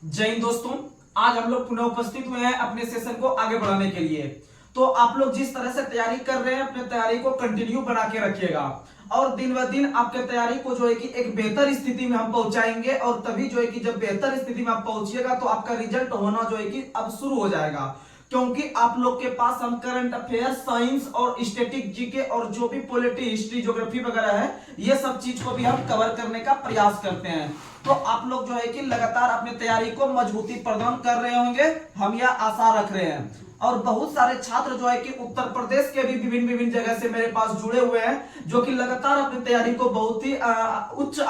जय हिंद दोस्तों, आज हम लोग पुनः उपस्थित हुए हैं अपने सेशन को आगे बढ़ाने के लिए। तो आप लोग जिस तरह से तैयारी कर रहे हैं अपने तैयारी को कंटिन्यू बना के रखिएगा और दिन ब दिन आपके तैयारी को जो है कि एक बेहतर स्थिति में हम पहुंचाएंगे और तभी जो है कि जब बेहतर स्थिति में आप पहुंचिएगा तो आपका रिजल्ट होना जो है कि अब शुरू हो जाएगा, क्योंकि आप लोग के पास हम करंट अफेयर, साइंस और स्टैटिक जीके और जो भी पॉलिटी, हिस्ट्री, ज्योग्राफी वगैरह है ये सब चीज को भी हम कवर करने का प्रयास करते हैं। तो आप लोग जो है कि लगातार अपनी तैयारी को मजबूती प्रदान कर रहे होंगे, हम यह आशा रख रहे हैं। और बहुत सारे छात्र जो है कि उत्तर प्रदेश के भी विभिन्न विभिन्न जगह से मेरे पास जुड़े हुए हैं, जो कि लगातार अपनी तैयारी को बहुत ही उच्च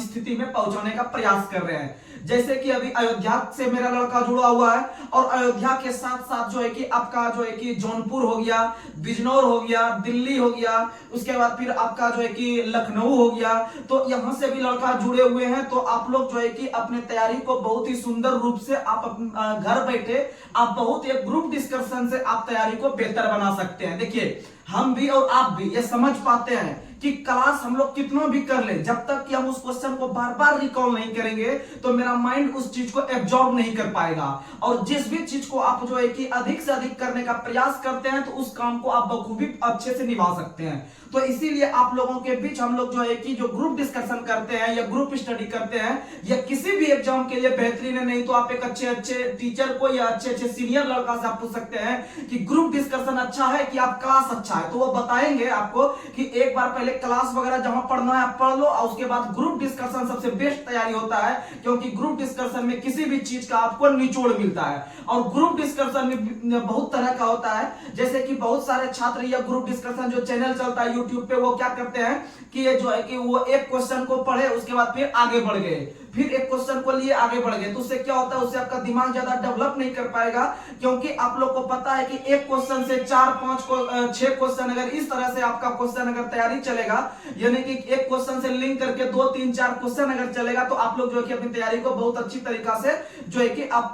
स्थिति में पहुंचाने का प्रयास कर रहे हैं। जैसे कि अभी अयोध्या से मेरा लड़का जुड़ा हुआ है और अयोध्या के साथ साथ जो है कि आपका जो है कि जौनपुर हो गया, बिजनौर हो गया, दिल्ली हो गया, उसके बाद फिर आपका जो है कि लखनऊ हो गया, तो यहां से भी लड़का जुड़े हुए हैं। तो आप लोग जो है कि अपने तैयारी को बहुत ही सुंदर रूप से आप घर बैठे आप बहुत एक ग्रुप डिस्कशन से आप तैयारी को बेहतर बना सकते हैं। देखिए, हम भी और आप भी ये समझ पाते हैं कि क्लास हम लोग कितना भी कर ले, जब तक कि हम उस क्वेश्चन को बार बार रिकॉल नहीं करेंगे तो मेरा माइंड उस चीज को एब्जॉर्ब नहीं कर पाएगा। और जिस भी चीज को आप जो है कि अधिक से अधिक करने का प्रयास करते हैं तो उस काम को आप बखूबी अच्छे से निभा सकते हैं। तो इसीलिए आप लोगों के बीच हम लोग जो है कि जो ग्रुप डिस्कशन करते हैं या ग्रुप स्टडी करते हैं, या किसी भी एग्जाम के लिए बेहतरीन है। नहीं तो आप एक अच्छे अच्छे टीचर को या अच्छे अच्छे सीनियर लड़का से आप पूछ सकते हैं कि ग्रुप डिस्कशन अच्छा है कि आप क्लास अच्छा है, तो वो बताएंगे आपको कि एक बार पहले क्लास वगैरह जहां पढ़ना है आप पढ़ लो और उसके बाद ग्रुप डिस्कशन सबसे बेस्ट तैयारी होता है, क्योंकि ग्रुप डिस्कशन में किसी भी चीज का आपको निचोड़ मिलता है। और ग्रुप डिस्कशन में बहुत तरह का होता है, जैसे कि बहुत सारे छात्र या ग्रुप डिस्कशन जो चैनल चलता है यूट्यूब पे, वो क्या करते हैं कि ये जो है कि वो एक क्वेश्चन को पढ़े उसके बाद फिर आगे बढ़ गए, फिर एक क्वेश्चन को लिए आगे बढ़ गए। तो उससे क्या होता है, उससे आपका दिमाग ज्यादा डेवलप नहीं कर पाएगा, क्योंकि आप लोग को पता है कि एक क्वेश्चन से 4-5-6 क्वेश्चन अगर इस तरह से आपका क्वेश्चन अगर तैयारी चलेगा, यानी कि एक क्वेश्चन से लिंक करके 2-3-4 क्वेश्चन अगर चलेगा तो आप लोग जो है कि अपनी तैयारी को बहुत अच्छी तरीका से जो है कि आप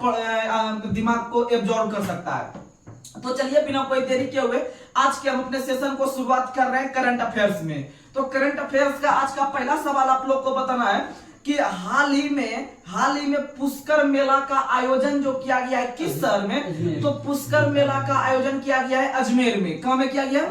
दिमाग को एब्जॉर्ब कर सकता है। तो चलिए बिना कोई देरी किए हुए आज के हम अपने सेशन को शुरुआत कर रहे हैं करंट अफेयर्स में। तो करंट अफेयर्स का आज का पहला सवाल आप लोग को बताना है कि हाल ही में पुष्कर मेला का आयोजन जो किया गया है किस शहर में? तो पुष्कर मेला का आयोजन किया गया है अजमेर में। कहां में किया गया?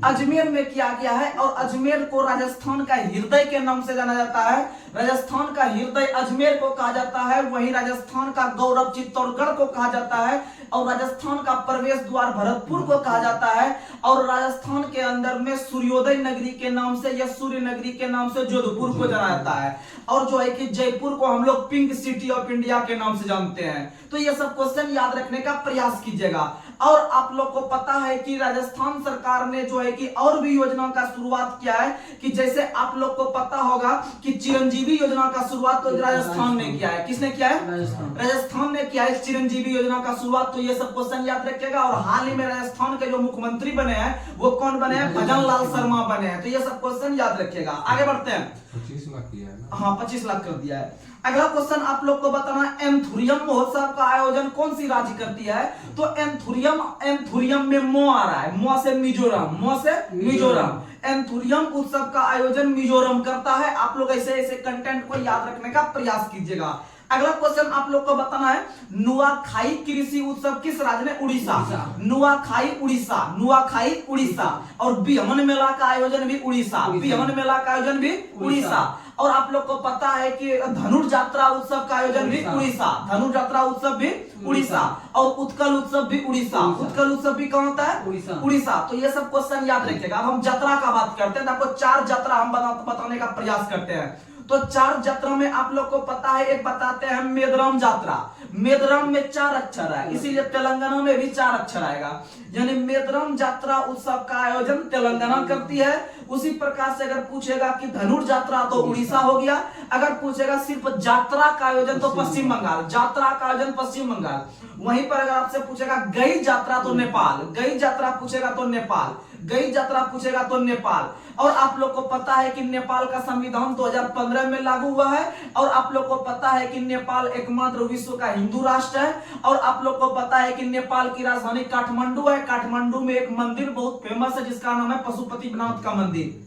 अजमेर में किया गया है। और अजमेर को राजस्थान का हृदय के नाम से जाना जाता है। राजस्थान का हृदय अजमेर को कहा जाता है, वहीं राजस्थान का गौरव चित्तौड़गढ़ को कहा जाता है, और राजस्थान का प्रवेश द्वार भरतपुर को कहा जाता है, और राजस्थान के अंदर में सूर्योदय नगरी के नाम से या सूर्य नगरी के नाम से जोधपुर को जाना जाता है, और जो है कि जयपुर को हम लोग पिंक सिटी ऑफ इंडिया के नाम से जानते हैं। तो ये सब क्वेश्चन याद रखने का प्रयास कीजिएगा। और आप लोग को पता है कि राजस्थान सरकार ने जो है कि और भी योजनाओं का शुरुआत किया है, कि जैसे आप लोग को पता होगा कि चिरंजीवी योजना का शुरुआत तो राजस्थान ने किया है। किसने किया है? राजस्थान ने किया है चिरंजीवी योजना का शुरुआत। तो ये सब क्वेश्चन याद रखिएगा। और हाल ही में राजस्थान के जो मुख्यमंत्री बने हैं वो कौन बने हैं? भजन लाल शर्मा बने हैं। तो ये सब क्वेश्चन याद रखिएगा। आगे बढ़ते हैं। 25 लाख किया है ना? हाँ, 25 लाख कर दिया है। अगला क्वेश्चन आप लोग को बताना है, एंथुरियम महोत्सव का आयोजन कौन सी राज्य करती है? तो एंथुरियम में मो आ रहा है, मो से मिजोरम। एंथुरियम उत्सव का आयोजन मिजोरम करता है। आप लोग ऐसे ऐसे कंटेंट को याद रखने का प्रयास कीजिएगा। अगला क्वेश्चन आप लोग को बताना है, नुआखाई कृषि उत्सव किस राज्य में? उड़ीसा। नुआखाई उड़ीसा। और बिहमन मेला का आयोजन भी उड़ीसा। और आप लोग को पता है कि धनुर्जात्रा उत्सव का आयोजन भी उड़ीसा। और उत्कल उत्सव भी उड़ीसा। उत्कल उत्सव भी कहां होता है? उड़ीसा। तो ये सब क्वेश्चन याद रखिएगा। अब हम यात्रा का बात करते हैं, तो आपको 4 यात्रा हम बताने का प्रयास करते हैं। तो 4 यात्रा में आप लोग को पता है, एक बताते हैं मेदराम यात्रा। मेदराम में 4 अक्षर है, इसीलिए तेलंगाना में भी 4 अक्षर आएगा। यानी मेदराम यात्रा उत्सव का आयोजन तेलंगाना करती है। उसी प्रकार से अगर पूछेगा कि धनुर यात्रा तो उड़ीसा हो गया। अगर पूछेगा सिर्फ यात्रा का आयोजन तो पश्चिम बंगाल। वहीं पर अगर आपसे पूछेगा गई यात्रा तो नेपाल। गई यात्रा पूछेगा तो नेपाल। और आप लोग को पता है कि नेपाल का संविधान 2015 में लागू हुआ है। और आप लोग को पता है कि नेपाल एकमात्र विश्व का हिंदू राष्ट्र है। और आप लोग को पता है कि नेपाल की राजधानी काठमांडू है। काठमांडू में एक मंदिर बहुत फेमस है जिसका नाम है पशुपतिनाथ का मंदिर।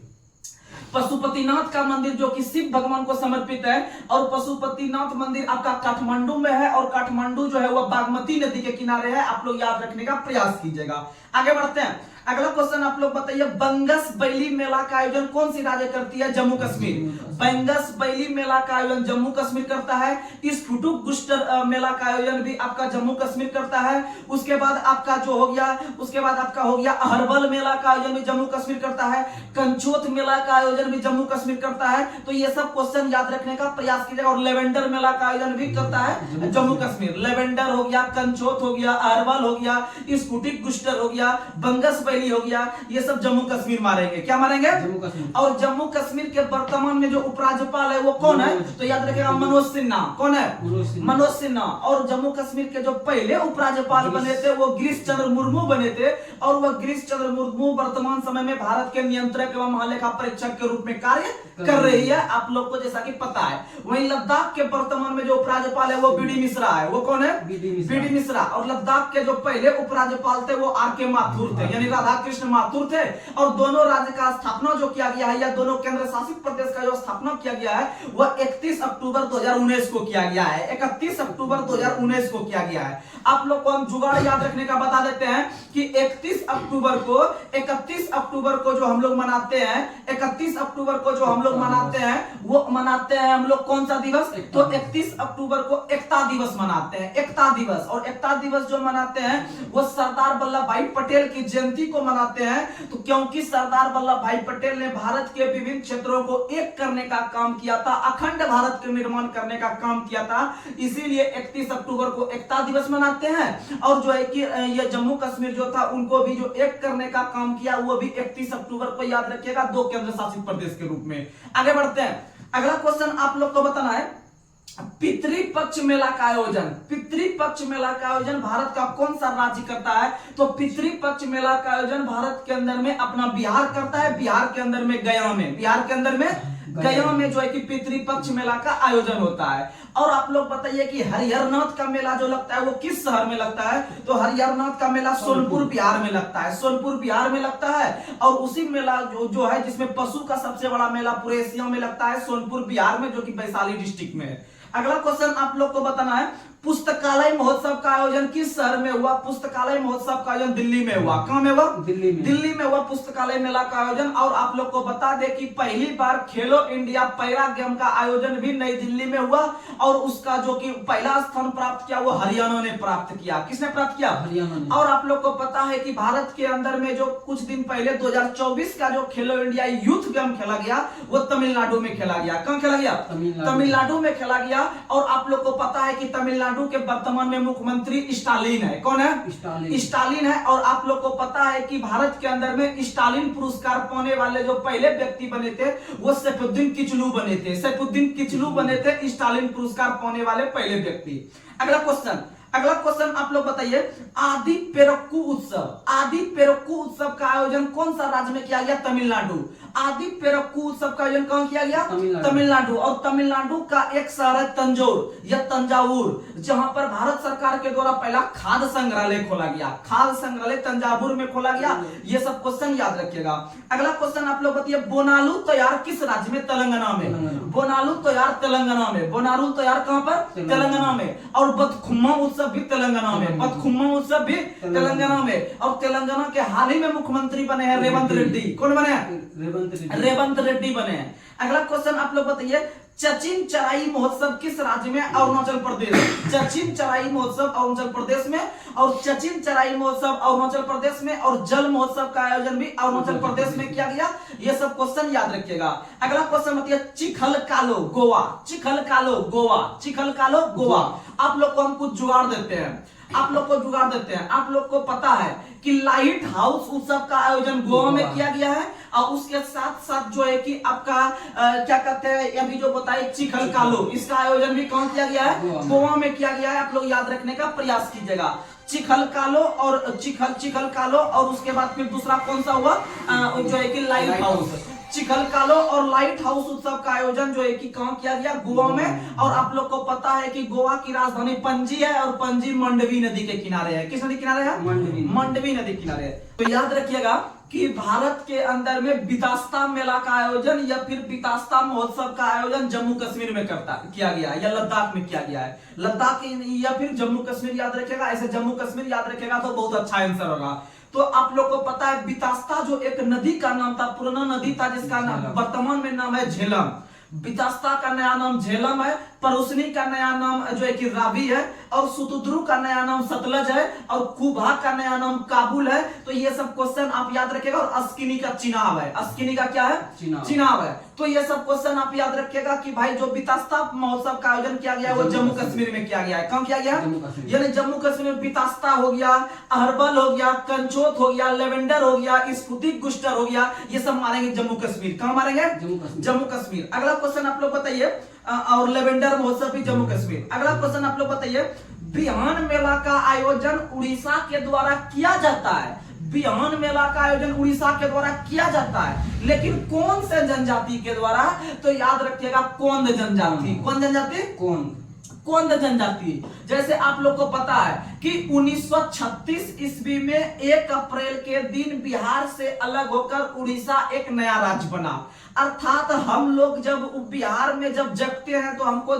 पशुपतिनाथ का मंदिर जो कि शिव भगवान को समर्पित है, और पशुपतिनाथ मंदिर आपका काठमांडू में है, और काठमांडू जो है वह बागमती नदी के किनारे है। आप लोग याद रखने का प्रयास कीजिएगा। आगे बढ़ते हैं, अगला क्वेश्चन आप लोग बताइए, बंगस बैली मेला का आयोजन कौन सी राज्य करती है? जम्मू कश्मीर। बंगस बैली मेला का आयोजन जम्मू कश्मीर करता है। स्फुटुक गुस्टर मेला का आयोजन भी आपका जम्मू कश्मीर करता है। उसके बाद आपका जो हो गया, उसके बाद आपका हो गया अहरबल मेला का आयोजन भी जम्मू कश्मीर करता है। कंचोत मेला का आयोजन भी जम्मू कश्मीर करता है। तो ये सब क्वेश्चन याद रखने का प्रयास कीजिएगा। और लेवेंडर मेला का आयोजन भी करता है जम्मू कश्मीर। लेवेंडर हो गया, कंचोत हो गया, अहरबल हो गया, स्फुटिक गुस्टर हो गया, बंगस बैली हो गया, ये सब जम्मू कश्मीर मारेंगे। क्या मारेंगे? जम्मू कश्मीर। और जम्मू कश्मीर के वर्तमान में जो उपराज्यपाल है वो कौन है? तो याद रखिएगा, मनोज सिन्हा। कौन है? मनोज सिन्हा। और जम्मू कश्मीर के जो पहले उपराज्यपाल बने थे वो गिरीश चंद्र मुर्मू बने थे, और वह गिरीश चंद्र मुर्मू वर्तमान समय में भारत के नियंत्रक एवं महालेखा परीक्षक के रूप में कार्य कर रही है, आप लोग को जैसा कि पता है। वहीं लद्दाख के वर्तमान में जो उपराज्यपाल है वो बीडी मिश्रा है। वो कौन है? बीडी मिश्रा। और लद्दाख के जो पहले उपराज्यपाल थे वो आर.के. माथुर थे, यानी राधा कृष्ण माथुर थे। और दोनों राज्य का स्थापना जो किया गया है, या दोनों केंद्र शासित प्रदेश का जो स्थापना किया गया है वह 31 अक्टूबर 2019 को किया गया है। 31 अक्टूबर 2019 को किया गया है। आप लोग को हम जुगाड़ याद रखने का बता देते हैं कि 31 अक्टूबर को जो हम लोग मनाते हैं, 31 अक्टूबर को जो हम लोग मनाते हैं वो मनाते हैं हम लोग कौन सा दिवस? तो 31 अक्टूबर को एकता दिवस मनाते हैं। एकता दिवस। और एकता दिवस जो मनाते हैं वो सरदार वल्लभ भाई पटेल की जयंती को मनाते हैं। तो क्योंकि सरदार वल्लभ भाई पटेल ने भारत के विभिन्न क्षेत्रों को एक करने का काम किया था, अखंड भारत के निर्माण करने का काम किया था, इसीलिए 31 अक्टूबर को एकता दिवस मनाते हैं। और जो है कि ये जम्मू कश्मीर जो था उनको भी जो एक करने का काम किया वो भी 31 अक्टूबर को, याद रखिएगा, 2 केंद्र शासित प्रदेश के रूप में। आगे बढ़ते हैं, अगला क्वेश्चन आप लोग को बताना है, पितृपक्ष मेला का आयोजन। पितृपक्ष मेला का आयोजन भारत का कौन सा राज्य करता है? तो पितृपक्ष मेला का आयोजन भारत के अंदर में अपना बिहार करता है। बिहार के अंदर में गया में, बिहार के अंदर में गया में जो है कि पितृपक्ष मेला का आयोजन होता है। और आप लोग बताइए कि हरिहरनाथ का मेला जो लगता है वो किस शहर में लगता है? तो हरिहरनाथ का मेला सोनपुर बिहार में लगता है। सोनपुर बिहार में लगता है। और उसी मेला जो है जिसमें पशु का सबसे बड़ा मेला पूरे एशिया में लगता है, सोनपुर बिहार में, जो कि वैशाली डिस्ट्रिक्ट में है। अगला क्वेश्चन आप लोग को बताना है, पुस्तकालय महोत्सव का आयोजन किस शहर में हुआ? पुस्तकालय महोत्सव का आयोजन दिल्ली में हुआ। कहां में हुआ? दिल्ली में हुआ पुस्तकालय मेला का आयोजन। और आप लोग को बता दें कि पहली बार खेलो इंडिया पैरा गेम का आयोजन भी नई दिल्ली में हुआ, और उसका जो कि पहला स्थान प्राप्त किया वो हरियाणा ने प्राप्त किया। किसने प्राप्त किया? हरियाणा ने। और आप लोग को पता है कि भारत के अंदर में जो कुछ दिन पहले 2024 का जो खेलो इंडिया यूथ गेम खेला गया वो तमिलनाडु में खेला गया। कहां खेला गया? तमिलनाडु में खेला गया। और आप लोग को पता है कि तमिलनाडु के वर्तमान में मुख्यमंत्री स्टालिन है। कौन है? स्टालिन है। और आप लोग को पता है कि भारत के अंदर में स्टालिन पुरस्कार पाने वाले जो पहले व्यक्ति बने थे वो सैफुद्दीन किचलू बने थे। सैफुद्दीन किचलू बने थे स्टालिन पुरस्कार पाने वाले पहले व्यक्ति। अगला क्वेश्चन आप लोग बताइए, आदि पेरक्कू उत्सव। आदि पेरक्कू उत्सव का आयोजन कौन सा राज्य में किया गया? तमिलनाडु। आदि पेरक्कू उत्सव का आयोजन कहां किया गया? तमिलनाडु। और तमिलनाडु का एक शहर है तंजौर या तंजावुर, जहां पर भारत सरकार के द्वारा पहला खाद्य संग्रहालय खोला गया। खाद्य संग्रहालय तंजावुर में खोला गया। ये सब क्वेश्चन याद रखिएगा। अगला क्वेश्चन आप लोग बताइए, बोनालू त्योहार किस राज्य में? तेलंगाना में। बोनालू त्योहार तेलंगाना में। बोनालू त्योहार कहां पर? तेलंगाना में। और बतखुम्मा उत्सव भी तेलंगाना में। बतखुम्मा उत्सव भी तेलंगाना में। और तेलंगाना के हाल ही में मुख्यमंत्री बने हैं रेवंत रेड्डी। कौन बने हैं? रेवंत रेड्डी बने हैं। अगला क्वेश्चन आप लोग बताइए, चचिन चराई महोत्सव किस राज्य में? अरुणाचल प्रदेश। चचिन चराई महोत्सव अरुणाचल प्रदेश में। और चचिन चराई महोत्सव अरुणाचल प्रदेश में, और जल महोत्सव का आयोजन भी अरुणाचल प्रदेश में किया गया। ये सब क्वेश्चन याद रखिएगा। अगला क्वेश्चन बताइए, चिखलकालो गोवा। चिखलकालो गोवा। चिखलकालो गोवा। आप लोग को हम कुछ जुगाड़ देते हैं। आप लोग को पता है कि लाइट हाउस उत्सव का आयोजन गोवा में किया गया है। और उसके साथ साथ जो है कि आपका क्या कहते हैं, अभी जो बताए चिखलकालो, इसका आयोजन भी कौन किया गया है? गोवा में किया गया है। आप लोग याद रखने का प्रयास कीजिएगा। चिखलकालो और चिखलकालो और उसके बाद फिर दूसरा कौन सा हुआ जो है कि लाइट हाउस। चिखलकालो और लाइट हाउस उत्सव का आयोजन जो है कि कहां किया गया? गोवा में। और आप लोग को पता है कि गोवा की राजधानी पणजी है, और पणजी मंडवी नदी के किनारे है। किस नदी किनारे है? मंडवी नदी किनारे है। तो याद रखिएगा कि भारत के अंदर में बितास्ता मेला का आयोजन या फिर बितास्ता महोत्सव का आयोजन जम्मू कश्मीर में किया गया है या लद्दाख में किया गया है। लद्दाख या फिर जम्मू कश्मीर याद रखेगा, ऐसे जम्मू कश्मीर याद रखेगा तो बहुत अच्छा आंसर होगा। तो आप लोग को पता है बितास्ता जो एक नदी का नाम था, पुराना नदी था जिसका नाम वर्तमान में नाम है झेलम। बितास्ता का नया नाम झेलम है, परोसनी का नया नाम जो है कि रावी है, और सुतुद्रु का नया नाम सतलज है, और कुभा का नया नाम काबुल है। तो ये सब क्वेश्चन आप याद रखेगा। और अस्किनी का चिनाब है, अस्किनी का क्या है? चिनाब है। तो ये सब क्वेश्चन आप याद रखिएगा कि भाई जो बितास्ता महोत्सव का आयोजन किया गया है वो जम्मू कश्मीर में किया गया है। कहां किया गया? यानी जम्मू कश्मीर में बितास्ता हो गया, अहरबल हो गया, कंचोत हो गया, लेवेंडर हो गया, स्फुटिक गुस्टर हो गया, ये सब मारेंगे जम्मू कश्मीर। कहां मारेंगे? जम्मू कश्मीर। अगला क्वेश्चन आप लोग बताइए, और लेवेंडर महोत्सव भी जम्मू कश्मीर। अगला क्वेश्चन आप लोग बताइए, बिहान मेला का आयोजन उड़ीसा के द्वारा किया जाता है। बिहान मेला का आयोजन उड़ीसा के द्वारा किया जाता है, लेकिन कौन से जनजाति के द्वारा? तो याद रखिएगा कोंद जनजाति। कौन जनजाति? कोंद जनजाति। जैसे आप लोग को पता है कि 1936 ईस्वी में 1 अप्रैल के दिन बिहार से अलग होकर उड़ीसा एक नया राज्य बना। अर्थात हम लोग जब बिहार में जब जगते हैं तो हमको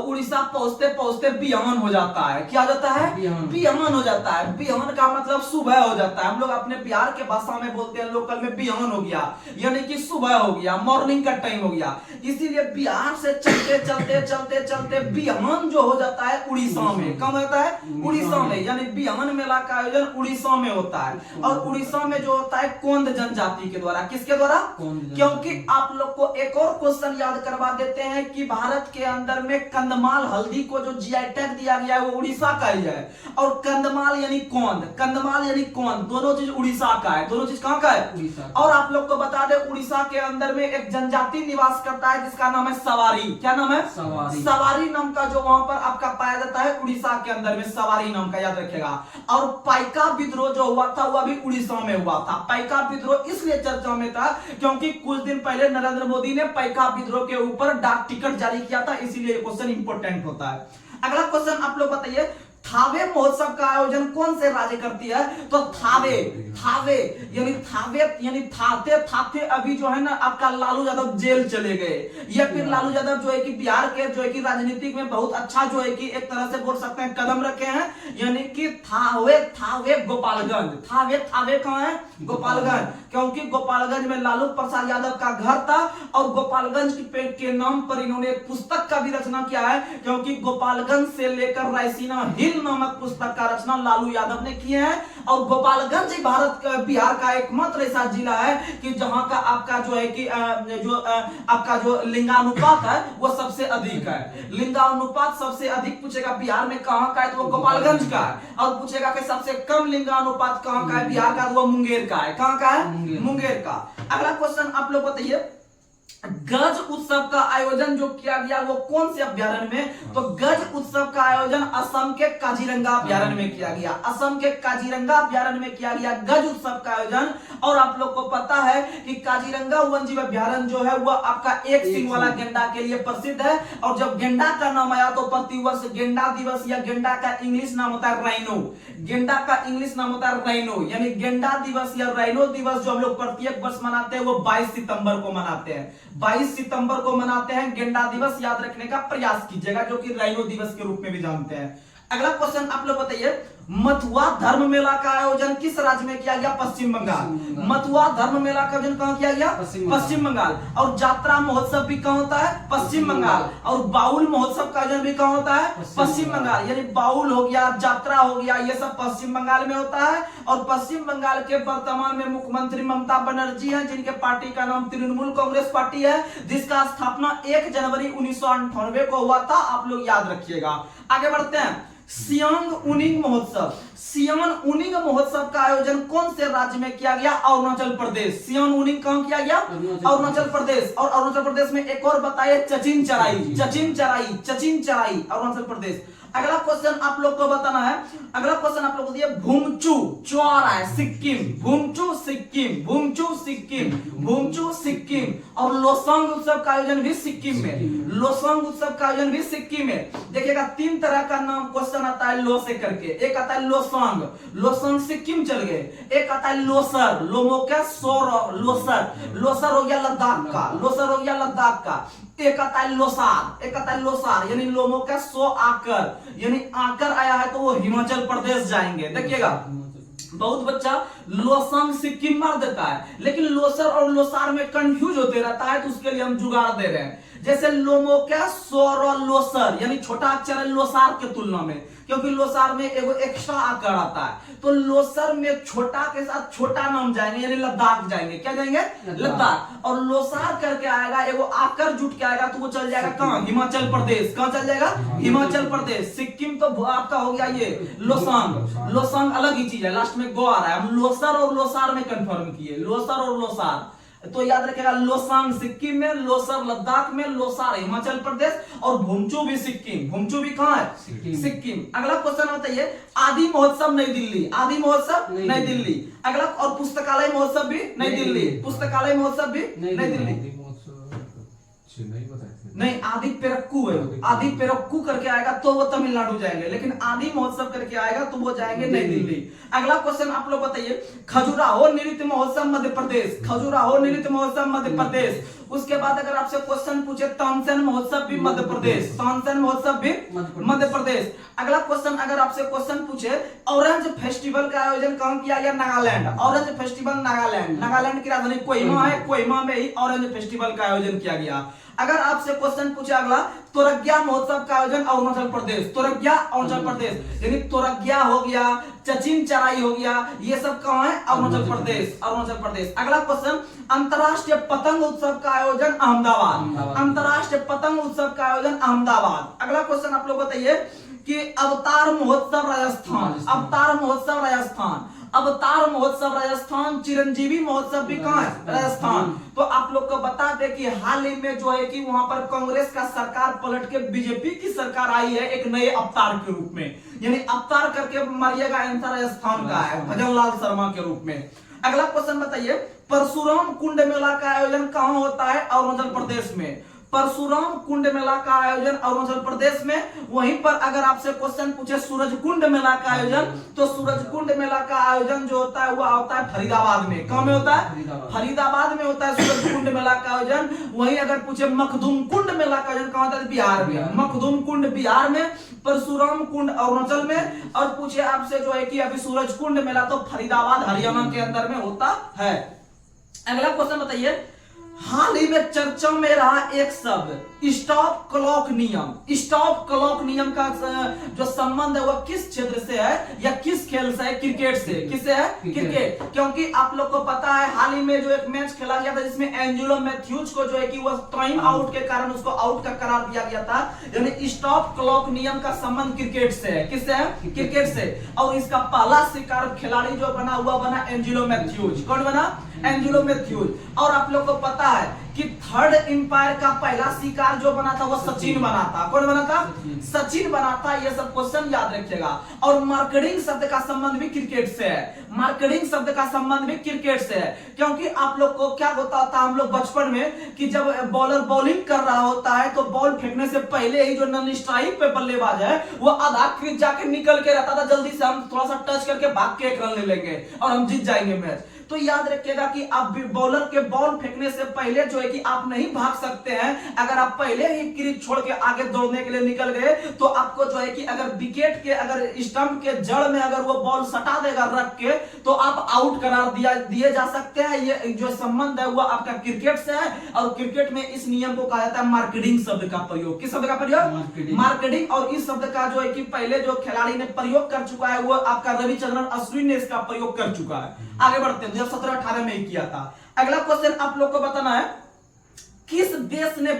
उड़ीसा पहुंचते पहुंचते बिहान हो जाता है। क्या हो जाता है? बिहान हो जाता है। बिहान का मतलब सुबह हो जाता है। हम लोग अपने बिहार के भाषा में बोलते हैं लोकल में बिहान हो गया, यानी कि सुबह हो गया, मॉर्निंग का टाइम हो गया। इसीलिए बिहार से चलते चलते चलते चलते बिहान जो हो जाता है उड़ीसा में। कब होता है? उड़ीसा में। यानी बिहान मेला का आयोजन उड़ीसा में होता है। और उड़ीसा में जो होता है कोंद जनजाति के द्वारा। किसके द्वारा? क्योंकि आप लोग को एक और क्वेश्चन याद करवा देते हैं कि भारत के अंदर में कंदमाल हल्दी को जो जीआई टैग दिया गया है वो उड़ीसा का ही है। और कंदमाल यानी कोंद, कंदमाल यानी कोंद, दोनों चीज उड़ीसा का है। दोनों चीज कहां का है? उड़ीसा। और आप लोग को बता दें उड़ीसा के अंदर में एक जनजाति निवास करता है जिसका नाम है सवारी। क्या नाम है? सवारी। सवारी नाम का जो वहां पर आपका पाया जाता है उड़ीसा के अंदर में, सवारी नाम का याद रखेगा। और पाइका विद्रोह जो हुआ था वह भी उड़ीसा में हुआ था। पाइका विद्रोह इसलिए चर्चा में था क्योंकि कुछ दिन पहले नरेंद्र मोदी ने पाइका विद्रोह के ऊपर डाक टिकट जारी किया था, इसीलिए क्वेश्चन इंपॉर्टेंट होता है। अगला क्वेश्चन आप लोग बताइए, थावे महोत्सव का आयोजन कौन से राज्य करती है? तो थावे, थावे यानी थाते थाते अभी जो है ना आपका लालू यादव जेल चले गए, या फिर लालू यादव जो है कि बिहार के जो है कि राजनीतिक में बहुत अच्छा जो है कि एक तरह से बोल सकते हैं कदम रखे हैं। यानी कि थावे गोपालगंज। थावे कहां है? गोपालगंज। क्योंकि गोपालगंज में लालू प्रसाद यादव का घर था और गोपालगंज के नाम पर इन्होंने एक पुस्तक का भी रचना किया है, क्योंकि गोपालगंज से लेकर रायसीना हिल नामक पुस्तक का रचना लालू यादव ने किए हैं। और गोपालगंज बिहार का एकमात्र ऐसा जिला है कि जहां का आपका जो है कि आपका जो लिंगानुपात है वो सबसे अधिक है। लिंगानुपात सबसे अधिक पूछेगा बिहार में कहां का है तो वो गोपालगंज का है। और पूछेगा कि सबसे कम लिंगानुपात कहां का है बिहार का, तो वो मुंगेर का है। कहां का है? मुंगेर का। अगला क्वेश्चन आप लोग बताइए, गज उत्सव का आयोजन जो किया गया वो कौन से अभ्यारण्य में? तो गज उत्सव का आयोजन असम के काजीरंगा अभ्यारण्य में किया गया। असम के काजीरंगा अभ्यारण्य में किया गया गज उत्सव का आयोजन। और आप लोग को पता है कि काजीरंगा वन्यजीव अभ्यारण्य जो है वह आपका एक सींग वाला गेंडा के लिए प्रसिद्ध है। और जब गेंडा का नाम आया तो प्रतिवर्ष गेंडा दिवस, या गेंडा का इंग्लिश नाम होता है राइनो, गेंडा का इंग्लिश नाम होता है राइनो, यानी गेंडा दिवस या राइनो दिवस जो हम लोग प्रत्येक वर्ष मनाते हैं वो 22 सितंबर को मनाते हैं। 22 सितंबर को मनाते हैं गेंडा दिवस, याद रखने का प्रयास कीजिएगा, जो कि राइनो दिवस के रूप में भी जानते हैं। अगला क्वेश्चन आप लोग बताइए, मथुआ धर्म मेला का आयोजन किस राज्य में किया गया? पश्चिम बंगाल। मथुआ धर्म मेला का आयोजन कहां किया गया? पश्चिम बंगाल। और जात्रा महोत्सव भी कहां होता है? पश्चिम बंगाल। और बाउल महोत्सव का आयोजन भी कहां होता है? पश्चिम बंगाल। यानी बाउल हो गया, जात्रा हो गया, ये सब पश्चिम बंगाल में होता है। और पश्चिम बंगाल के वर्तमान में मुख्यमंत्री ममता बनर्जी हैं, जिनके पार्टी का नाम तृणमूल कांग्रेस पार्टी है, जिसका स्थापना 1 जनवरी 1998 को हुआ था। आप लोग याद रखिएगा। आगे बढ़ते हैं, सियांग उनिंग महोत्सव। सियांग उनिंग महोत्सव का आयोजन कौन से राज्य में किया गया? अरुणाचल प्रदेश। सियांग उनिंग कहां किया गया? अरुणाचल प्रदेश। और अरुणाचल प्रदेश में एक और बताइए, चचिन चराई अरुणाचल प्रदेश। अगला क्वेश्चन आप लोग को बताना है, अगला क्वेश्चन आप लोग को दिया, भूमचू चौरा है सिक्किम, भूमचू सिक्किम। और लोसांग उत्सव का आयोजन भी सिक्किम में, लोसांग उत्सव का आयोजन भी सिक्किम में। देखिएगा 3 तरह का नाम क्वेश्चन आता है लो से करके। एक आता है लो लोसंग, लोसंग सिक्किम चल गए। एक आता है लोसर, लोमो का सोर, लोसर, लोसर हो गया लद्दाख का, लोसर हो गया लद्दाख का। एक आता है लोसार, एक आता है लोसार यानी लोमो का सो आकर, यानी आकर आया है तो वो हिमाचल प्रदेश जाएंगे। देखिएगा बहुत बच्चा लोसंग सिक्किम मार देता है, लेकिन लोसर और लोसार में कंफ्यूज होते रहता है, तो उसके लिए हम जुगाड़ दे रहे हैं। जैसे लोमो का सोर लोसर यानी छोटा अक्षर है लोसार के तुलना में, क्योंकि लोसार में एगो एक्स्ट्रा आकर आता है, तो लोसर में छोटा के साथ छोटा नाम जाएंगे यानी लद्दाख जाएंगे। क्या जाएंगे? लद्दाख। और लोसार करके आएगा एगो आकर जुट के आएगा तो वो चल जाएगा कहां? हिमाचल प्रदेश। कहां चल जाएगा? हिमाचल प्रदेश। सिक्किम तो आपका हो गया ये लोसांग, लोसांग अलग ही चीज है, लास्ट में गो आ रहा है। हम लोसर और लोसार में कंफर्म किए, लोसर और लोसार। तो याद रखेगा लोसांग सिक्किम में, लोसर लद्दाख में, लोसार हिमाचल प्रदेश और भूमचू भी सिक्किम। भूमचू भी कहां है? सिक्किम। अगला क्वेश्चन बताइए, आदि महोत्सव नई दिल्ली, आदि महोत्सव नई दिल्ली। अगला और पुस्तकालय महोत्सव भी नई दिल्ली, पुस्तकालय महोत्सव भी नई दिल्ली। नहीं, आदि पेरक्कू है, आदि पेरक्कू करके आएगा तो वो तमिलनाडु जाएंगे, लेकिन आदि महोत्सव करके आएगा तो वो जाएंगे नई दिल्ली। अगला क्वेश्चन आप लोग बताइए, खजुराहो नृत्य महोत्सव मध्य प्रदेश, खजुराहो नृत्य महोत्सव मध्य प्रदेश। उसके बाद अगर आपसे क्वेश्चन पूछे तानसेन महोत्सव भी मध्य प्रदेश, तानसेन महोत्सव भी मध्य प्रदेश। अगला क्वेश्चन अगर आपसे क्वेश्चन पूछे ऑरेंज फेस्टिवल का आयोजन कहां किया गया? नागालैंड। ऑरेंज फेस्टिवल नागालैंड, नागालैंड की राजधानी कोहिमा है, कोहिमा में ही ऑरेंज फेस्टिवल का आयोजन किया गया। अगर आपसे क्वेश्चन पूछे अगला, तोरग्या महोत्सव का आयोजन अरुणाचल प्रदेश, तोरग्या अरुणाचल प्रदेश यानी तोरग्या हो गया, चचिन चराई हो गया, ये सब कहां है? अरुणाचल प्रदेश, अरुणाचल प्रदेश। अगला क्वेश्चन, अंतरराष्ट्रीय पतंग उत्सव का आयोजन अहमदाबाद, अंतरराष्ट्रीय पतंग उत्सव का आयोजन अहमदाबाद। अगला क्वेश्चन आप लोग बताइए कि अवतार महोत्सव राजस्थान, अवतार महोत्सव राजस्थान, अवतार महोत्सव राजस्थान। चिरंजीवी महोत्सव भी कहां है? राजस्थान। तो आप लोग को बता दें कि हाल ही में जो है कि वहां पर कांग्रेस का सरकार पलट के बीजेपी की सरकार आई है एक नए अवतार के रूप में, यानी अवतार करके मारिएगा, आंसर राजस्थान का है, भजनलाल शर्मा के रूप में। अगला क्वेश्चन बताइए, परशुराम कुंड मेला का आयोजन कहां होता है? अरुणाचल प्रदेश में। परशुराम कुंड मेला का आयोजन अरुणाचल प्रदेश में। वहीं पर अगर आपसे क्वेश्चन पूछे सूरज कुंड मेला का आयोजन, तो सूरज कुंड मेला का आयोजन जो होता है वो होता है फरीदाबाद में। कहां में होता है? फरीदाबाद में होता है सूरज कुंड मेला का आयोजन। वहीं अगर पूछे मखदूम कुंड मेला का आयोजन कहां होता है? बिहार में। मखदूम कुंड बिहार में, परशुराम कुंड अरुणाचल में। और पूछे आपसे जो है कि अभी सूरज कुंड मेला तो फरीदाबाद हरियाणा के अंदर में होता है। अगला क्वेश्चन बताइए, हाल ही में चर्चा में रहा एक शब्द स्टॉप क्लॉक नियम, स्टॉप क्लॉक नियम का जो संबंध है वो किस क्षेत्र से है या किस खेल से है? क्रिकेट से। किससे है? क्रिकेट। क्योंकि आप लोग को पता है हाल ही में जो एक मैच खेला गया था जिसमें एंजेलो मैथ्यूज को जो है कि वो टाइम आउट के कारण उसको आउट का करार दिया गया था, यानी स्टॉप क्लॉक नियम का संबंध क्रिकेट से है। किससे है? क्रिकेट से। और इसका पहला शिकार खिलाड़ी जो बना एंजेलो मैथ्यूज। कौन बना? एंजेलो मैथ्यूज। और आप लोग को पता है कि थर्ड एम्पायर का पहला शिकार जो बना था वो सचिन बना था। कौन बना था? सचिन बना था। ये सब क्वेश्चन याद रखिएगा। और मार्केटिंग शब्द का संबंध भी क्रिकेट से है, मार्केटिंग शब्द का संबंध भी क्रिकेट से है। क्योंकि आप लोग को क्या होता था, हम लोग बचपन में कि जब बॉलर बॉलिंग कर रहा होता है तो बॉल फेंकने से पहले ही जो नॉन स्ट्राइक पे बल्लेबाज है वो आधा क्रीज जाके निकल के रहता था, जल्दी से हम थोड़ा सा टच करके भाग के एक रन ले लेंगे और हम जीत जाएंगे मैच। तो याद रखिएगा कि आप बॉलर के बॉल फेंकने से पहले जो है कि आप नहीं भाग सकते हैं। अगर आप पहले ही क्रीज छोड़ के आगे दौड़ने के लिए निकल गए तो आपको जो है कि अगर विकेट के अगर स्टंप के जड़ में अगर वो बॉल सटा देगा रख के तो आप आउट करार दिए जा सकते हैं। ये जो संबंध है वो आपका क्रिकेट से है। और क्रिकेट में इस नियम को कहा जाता है मार्केटिंग शब्द का प्रयोग। किस शब्द का प्रयोग? मार्केटिंग। और इस शब्द का जो है कि पहले जो खिलाड़ी ने प्रयोग कर चुका है वो आपका रविचंद्रन अश्विन ने इसका प्रयोग कर चुका है। आगे बढ़ते हैं, 2017-18 में ही किया था। अगला क्वेश्चन आप लोग को बताना है, किस देश ने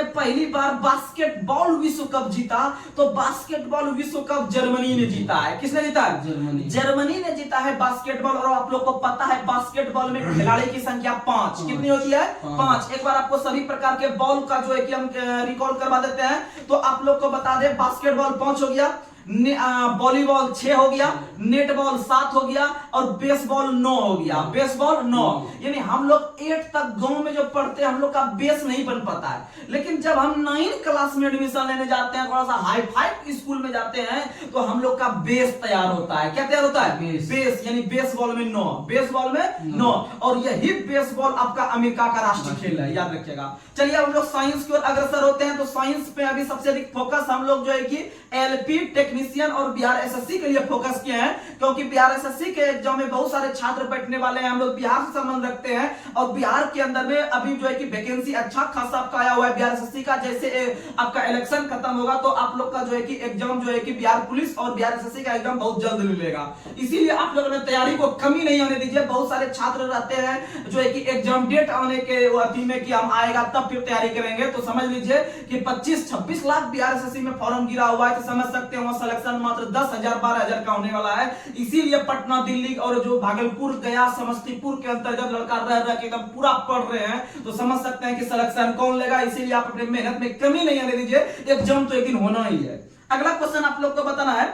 पहली बार बास्केटबॉल विश्व कप जीता? तो बास्केटबॉल विश्व कप जर्मनी ने जीता है। किसने जीता है? जर्मनी ने जीता है बास्केटबॉल। और आप लोग को पता है बास्केटबॉल में खिलाड़ी की संख्या 5 कितनी होती है? 5। एक बार आपको सभी प्रकार के बॉल का जो है कि हम रिकॉल करवा देते हैं। तो आप लोग को बता दें बास्केटबॉल 5 हो गया, वॉलीबॉल 6 हो गया, नेट बॉल 7 हो गया और बेसबॉल 9 हो गया। बेसबॉल 9 यानी हम लोग 8 तक गांव में जो पढ़ते हैं हम लोग का बेस नहीं बन पाता है, लेकिन जब हम 9 क्लास में एडमिशन लेने जाते हैं, थोड़ा सा हाई फाई स्कूल में जाते हैं, तो हम लोग का बेस तैयार होता है। क्या तैयार होता है? बेस यानी बेसबॉल में 9, बेसबॉल में 9। और यही बेसबॉल आपका अमेरिका का राष्ट्रीय खेल है, याद रखिएगा। चलिए हम लोग साइंस की ओर अग्रसर होते हैं, तो साइंस पे अभी सबसे अधिक फोकस हम लोग जो है कि एलपी टेक्नीशियन और बिहार एसएससी के लिए फोकस किए हैं, क्योंकि बिहार एसएससी के एग्जाम में बहुत सारे छात्र बैठने वाले हैं। हम लोग बिहार से संबंध रखते हैं और बिहार के अंदर में अभी जो है कि वैकेंसी अच्छा खासा आपका आया हुआ है बिहार एसएससी का। जैसे आपका इलेक्शन खत्म होगा तो आप लोग का जो है कि एग्जाम जो है कि बिहार पुलिस और बिहार एसएससी का एग्जाम बहुत जल्द मिलेगा, इसीलिए आप लोगों ने तैयारी को कमी नहीं होने दीजिए। बहुत सारे छात्र रहते हैं जो है कि एग्जाम डेट आने के अति में कि हम आएगा तब फिर तैयारी करेंगे, तो समझ लीजिए कि 25-26 लाख बिहार एसएससी में फॉर्म गिरा हुआ है, तो समझ सकते हैं वहां सिलेक्शन मात्र 10,000-12,000 का होने वाला है। इसीलिए पटना, दिल्ली और जो भागलपुर, गया, समस्तीपुर के अंतर्गत लड़का रह के एकदम पूरा पढ़ रहे हैं, तो समझ सकते हैं कि सिलेक्शन कौन लेगा। इसीलिए आप अपनी मेहनत में कमी नहीं आने दीजिए, एग्जाम तो एक दिन होना ही है। अगला क्वेश्चन आप लोग को बताना है,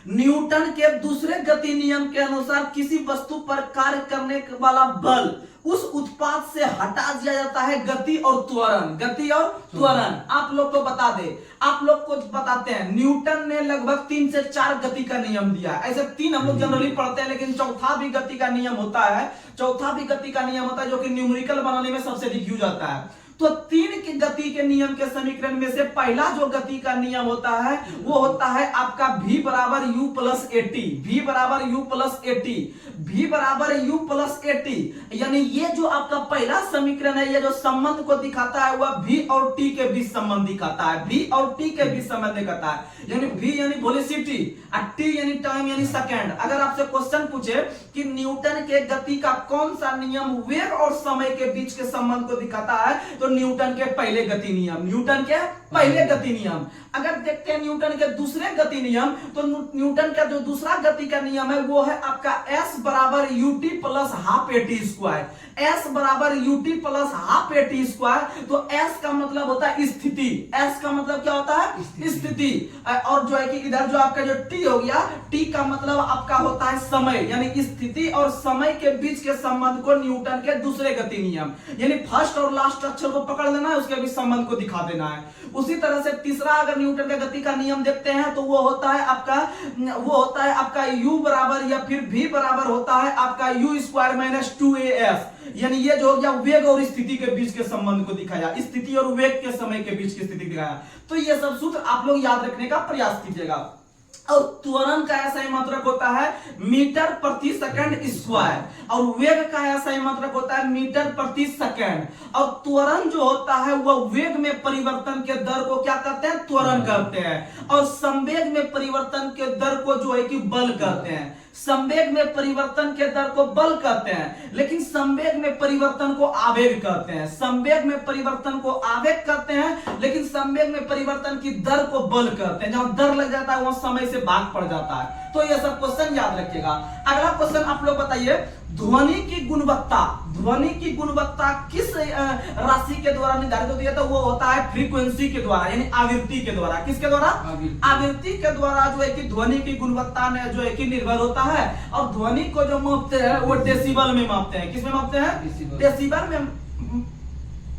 न्यूटन के दूसरे गति नियम के अनुसार किसी वस्तु पर कार्य करने वाला बल उस उत्पाद से हटा दिया जाता है गति और त्वरण। गति और त्वरण आप लोग को बता दे, आप लोग को बताते हैं। न्यूटन ने लगभग 3 से 4 गति का नियम दिया है। ऐसे 3 हम लोग जनरली पढ़ते हैं, लेकिन चौथा भी गति का नियम होता है। चौथा भी गति का नियम होता है जो कि न्यूमेरिकल बनाने में सबसे अधिक यूज आता है। तो 3 की गति के नियम के समीकरण में से पहला जो गति का नियम होता है वो होता है आपका v बराबर u प्लस एटी। v बराबर u प्लस एटी, v बराबर u प्लस एटी, यानी ये जो आपका पहला समीकरण है, ये जो संबंध को दिखाता है वह v और t के बीच संबंध दिखाता है। v और t के बीच संबंध दिखाता है, यानी v यानी वेलोसिटी और t यानी टाइम यानी सेकंड। अगर आपसे क्वेश्चन पूछे कि न्यूटन के गति का कौन सा नियम वेग और समय के बीच के संबंध को दिखाता है, तो न्यूटन के पहले गति नियम, न्यूटन के पहले गति नियम। अगर देखते हैं न्यूटन के दूसरे गति नियम, तो न्यूटन का जो दूसरा गति का नियम है वो है आपका s बराबर ut plus half eighty square. s बराबर ut plus half eighty square, तो s का मतलब होता है स्थिति। s का मतलब क्या होता है? स्थिति। और जो है कि इधर जो आपका जो t हो गया, t का मतलब आपका होता है समय, यानी स्थिति और समय के बीच के संबंध को न्यूटन के दूसरे गति नियम, यानी फर्स्ट और लास्ट अक्षर को पकड़ लेना है, उसके बीच संबंध को दिखा देना है। उसी तरह से तीसरा अगर न्यूटन का गति का नियम देखते हैं तो वो होता है आपका u बराबर या फिर v बराबर होता है आपका u स्क्वायर माइनस 2as, यानी ये जो हो गया वेग और स्थिति के बीच के संबंध को दिखाया, स्थिति और वेग के समय के बीच की स्थिति दिखाया। तो ये सब सूत्र आप लोग याद रखने का प्रयास कीजिएगा। और त्वरण का ऐसा ही मात्रक होता है मीटर प्रति सेकंड स्क्वायर, और वेग का ऐसा ही मात्रक होता है मीटर प्रति सेकंड। और त्वरण जो होता है वह वेग में परिवर्तन के दर को क्या कहते हैं? त्वरण कहते हैं। और संवेग में परिवर्तन के दर को जो है कि बल कहते हैं। संवेग में परिवर्तन के दर को बल कहते हैं, लेकिन संवेग में परिवर्तन को आवेग कहते हैं। संवेग में परिवर्तन को आवेग कहते हैं, लेकिन संवेग में परिवर्तन की दर को बल कहते हैं। जहां दर लग जाता है वहां समय से भाग पड़ जाता है। तो ये सब क्वेश्चन याद रखिएगा। अगला क्वेश्चन आप लोग बताइए, ध्वनि की गुणवत्ता किस राशि के द्वारा निर्धारित होती है? तो वो होता है फ्रीक्वेंसी के द्वारा, यानी आवृत्ति के द्वारा। किसके द्वारा? आवृत्ति के द्वारा जो है कि ध्वनि की गुणवत्ता ने जो है कि निर्भर होता है। और ध्वनि को जो मापते हैं वो डेसिबल में मापते हैं। किसमें मापते हैं? डेसिबल में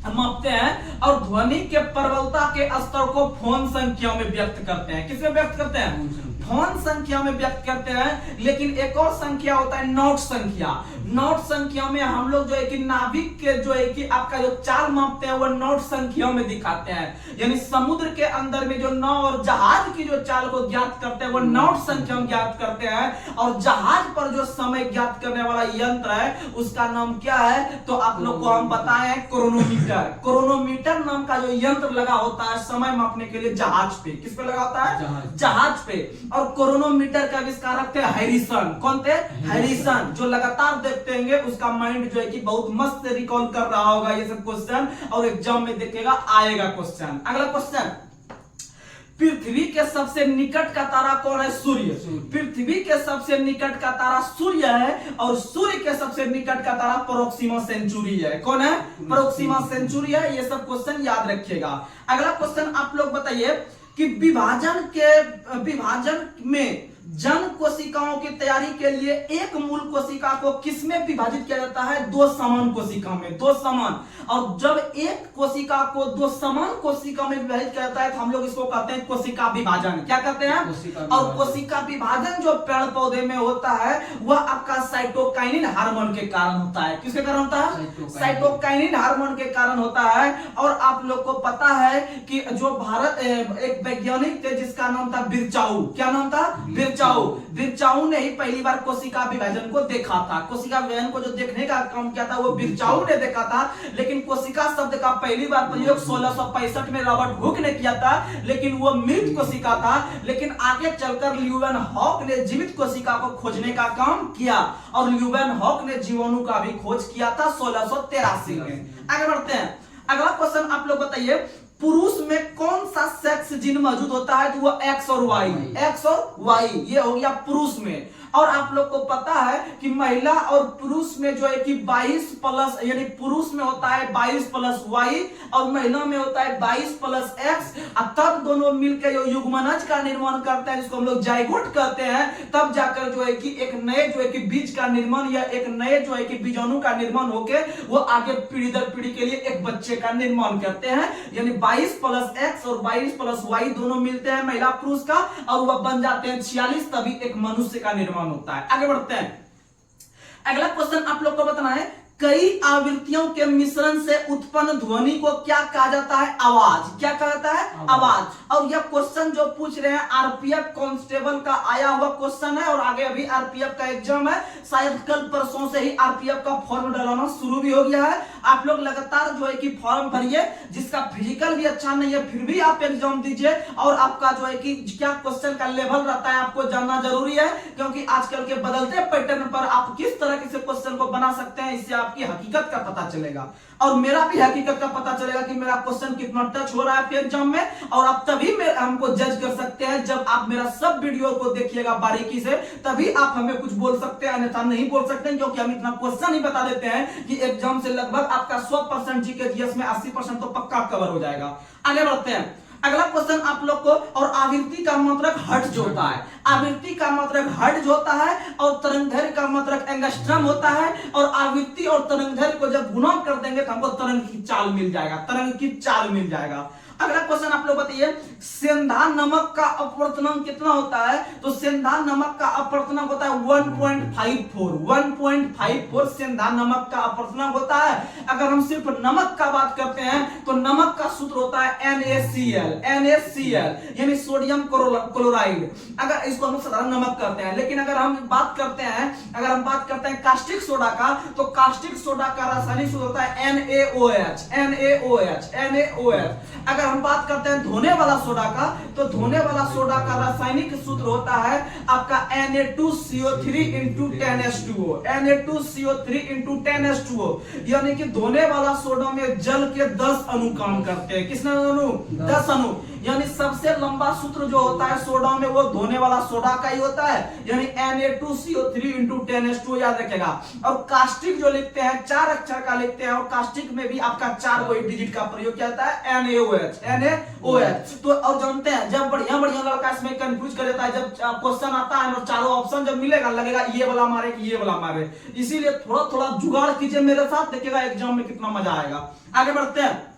मापते हैं। और ध्वनि के प्रबलता के स्तर को फोन संख्या में व्यक्त करते हैं। किसमें व्यक्त करते हैं? फोन संख्या में व्यक्त करते हैं। लेकिन एक और संख्या होता है नॉट संख्या। नॉट संख्या में हम लोग जो है कि नाभिक के जो है कि आपका जो चाल मापते हैं वो नॉट संख्या में दिखाते हैं। यानी समुद्र के अंदर में जो नाव और जहाज की जो चाल को ज्ञात करते हैं वो नॉट संख्या में ज्ञात करते हैं। और जहाज पर जो समय ज्ञात करने वाला यंत्र है उसका नाम क्या है? तो आप लोग को हम बताएं क्रोनोमीटर। क्रोनोमीटर नाम का जो यंत्र लगा होता है समय मापने के लिए जहाज पे। किस पे लगा होता है? जहाज पे। और क्रोनोमीटर का आविष्कारक थे हैरिसन। कौन थे? हैरिसन। जो लगातार देखते हैं उसका माइंड जो है कि बहुत मस्त रिकॉल कर रहा होगा ये सब क्वेश्चन, और एग्जाम में देखेगा आएगा क्वेश्चन। अगला क्वेश्चन, पृथ्वी के सबसे निकट का तारा कौन है? सूर्य। पृथ्वी के सबसे निकट का तारा सूर्य है, और सूर्य के सबसे निकट का तारा प्रोक्सिमा सेंचुरी है। कौन है? प्रोक्सिमा सेंचुरी है। ये सब क्वेश्चन याद रखिएगा। अगला क्वेश्चन आप लोग बताइए, कि विभाजन में जन कोशिकाओं की तैयारी के लिए एक मूल कोशिका को किसमें विभाजित किया जाता है? दो समान कोशिका में, दो समान। और जब एक कोशिका को दो समान कोशिका में विभाजित किया जाता है तो हम लोग इसको कहते हैं कोशिका विभाजन। क्या कहते हैं? और कोशिका विभाजन जो पेड़ पौधे में होता है वह आपका साइटोकाइनिन हार्मोन के कारण होता है। किसके कारण होता है? साइटोकाइनिन हार्मोन के कारण होता है। और आप लोग को पता है कि जो भारत एक वैज्ञानिक थे जिसका नाम था बिरचाऊ। क्या नाम था? बिरचाऊ ने ही पहली बार कोशिका विभाजन को देखा था। कोशिका विभाजन को जो देखने का काम किया था वो बिरचाऊ ने देखा था। लेकिन कोशिका शब्द का पहली बार प्रयोग 1665 में रॉबर्ट हुक ने किया था, लेकिन वो मृत कोशिका था। लेकिन आगे चलकर ल्यूवेनहॉक ने जीवित कोशिका को खोजने का काम किया और ल्यूवेनहॉक ने जीवाणु का भी खोज किया था 1683 में। आगे बढ़ते हैं। अगला क्वेश्चन आप लोग बताइए, पुरुष में कौन सा सेक्स जीन मौजूद होता है? तो वो एक्स और वाई, एक्स और वाई, ये हो गया पुरुष में। और आप लोग को पता है कि महिला और पुरुष में जो है कि 22 प्लस, यानी पुरुष में होता है 22 प्लस वाई और महिला में होता है 22 प्लस एक्स। तब दोनों मिलकर जो युग्मनज का निर्माण करते हैं जिसको हम लोग जाइगोट कहते हैं, तब जाकर जो है कि एक नए जो है कि बीज का निर्माण या एक नए जो है कि बीजाणु का निर्माण होके वो आगे पीढ़ी दर पीढ़ी के लिए एक बच्चे का निर्माण करते हैं। यानी 22 प्लस एक्स और 22 प्लस वाई दोनों मिलते हैं महिला पुरुष का और वह बन जाते हैं 46, तभी एक मनुष्य का निर्माण होता है। आगे बढ़ते हैं। अगला क्वेश्चन आप लोग को बताना है, कई आवृत्तियों के मिश्रण से उत्पन्न ध्वनि को क्या कहा जाता है? आवाज। क्या कहा जाता है? आवाज। और यह क्वेश्चन जो पूछ रहे हैं आरपीएफ कांस्टेबल का आया हुआ क्वेश्चन है और आगे अभी आरपीएफ का एग्जाम है। शायद कल परसों से ही आरपीएफ का फॉर्म डलाना शुरू भी हो गया है। आप लोग लगातार जो है कि फॉर्म भरिए, जिसका फिजिकल भी अच्छा नहीं है फिर भी आप एग्जाम दीजिए। और आपका जो है कि क्या क्वेश्चन का लेवल रहता है आपको जानना जरूरी है, क्योंकि आजकल के बदलते पैटर्न पर आप किस तरह से क्वेश्चन को बना सकते हैं, इससे आपकी हकीकत का पता चलेगा। और मेरा भी हकीकत का पता चलेगा कि मेरा क्वेश्चन कितना टच हो रहा है आपके एग्जाम में। और आप तभी हमको जज कर सकते हैं जब आप मेरा सब वीडियो को देखिएगा बारीकी से, तभी आप हमें कुछ बोल सकते हैं, अन्यथा नहीं बोल सकते हैं। क्योंकि हम इतना क्वेश्चन ही बता देते हैं कि एग्जाम से लगभग आपका 100% जीके जीएस में 80% तो पक्का कवर हो जाएगा। आगे बढ़ते हैं। अगला क्वेश्चन आप लोग को, और आवृत्ति का मात्रक हर्ट्ज होता है। आवृत्ति का मात्रक हर्ट्ज होता है और तरंगदैर्घ्य का मात्रक एंगस्ट्रम होता है। और आवृत्ति और तरंगदैर्घ्य को जब गुणा कर देंगे तो हमको तरंग की चाल मिल जाएगा, तरंग की चाल मिल जाएगा। अगला क्वेश्चन आप लोग बताइए, सेंधा नमक का अपवर्तनांक कितना होता है? तो सेंधा नमक का अपवर्तनांक होता है 1.54 सेंधा नमक का अपवर्तनांक होता है। अगर हम सिर्फ नमक का बात करते हैं तो नमक का सूत्र होता है NaCl, यानी सोडियम क्लोराइड। अगर इसको हम साधारण नमक करते हैं, लेकिन अगर हम बात करते हैं कास्टिक सोडा का, तो कास्टिक सोडा का रासायनिक सूत्र होता है NaOH। अगर हम बात करते हैं धोने वाला सोडा का, तो धोने वाला सोडा का रासायनिक सूत्र होता है आपका Na2CO3 × 10H2O, Na2CO3 × 10H2O। यानी कि धोने वाला सोडा में जल के 10 अणु काम करते हैं। किसने अणु? 10 अणु। यानी सबसे लंबा सूत्र जो होता है सोडा में वो धोने वाला सोडा का ही होता है, यानी Na2CO3 × 10H2O याद रखेगा। और कास्टिक जो लिखते हैं 4 अक्षर का लिखते हैं, और कास्टिक में भी आपका 4 वही डिजिट का प्रयोग किया जाता है NaOH। तो और जानते हैं जब बढ़िया लड़का इसमें कंफ्यूज कर देता है, जब क्वेश्चन आता है और चारों ऑप्शन जब मिलेगा लगेगा ये वाला मारे कि ये वाला मारे। इसीलिए थोड़ा जुगाड़ कीजिए मेरे साथ, देखिएगा एग्जाम में कितना मजा आएगा। आगे बढ़ते हैं।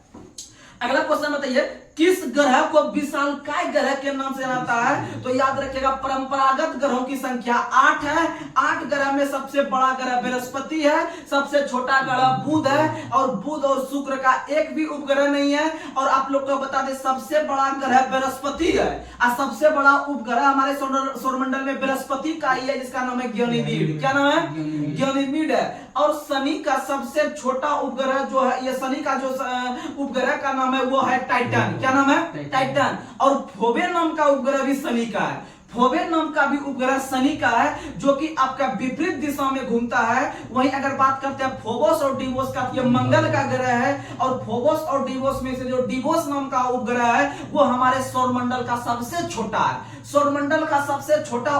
अगला क्वेश्चन बताइए, किस ग्रह को विशालकाय ग्रह के नाम से जाना जाता है? तो याद रखिएगा परंपरागत ग्रहों की संख्या 8 है। 8 ग्रह में सबसे बड़ा ग्रह बृहस्पति है, सबसे छोटा ग्रह बुध है, और बुध और शुक्र का एक भी उपग्रह नहीं है। और आप लोग को बता दें सबसे बड़ा ग्रह बृहस्पति है, और सबसे बड़ा उपग्रह हमारे सौरमंडल में बृहस्पति का ही है, जिसका नाम है गैनीमीड। क्या नाम है? गैनीमीड है। और शनि का सबसे छोटा उपग्रह जो है, ये शनि का जो उपग्रह का नाम है वो है टाइटन। क्या नाम है? टाइटन। और फोबे नाम का उपग्रह भी शनि का है। फोबे नाम का भी उपग्रह शनि का है जो कि आपका विपरीत दिशा में घूमता है। वहीं अगर बात करते हैं फोबोस और डिवोस का, तो मंगल का ग्रह है और फोबोस और डिवोस में से जो डिवोस नाम का उपग्रह है वो हमारे सौरमंडल का सबसे छोटा है। सौरमंडल का सबसे छोटा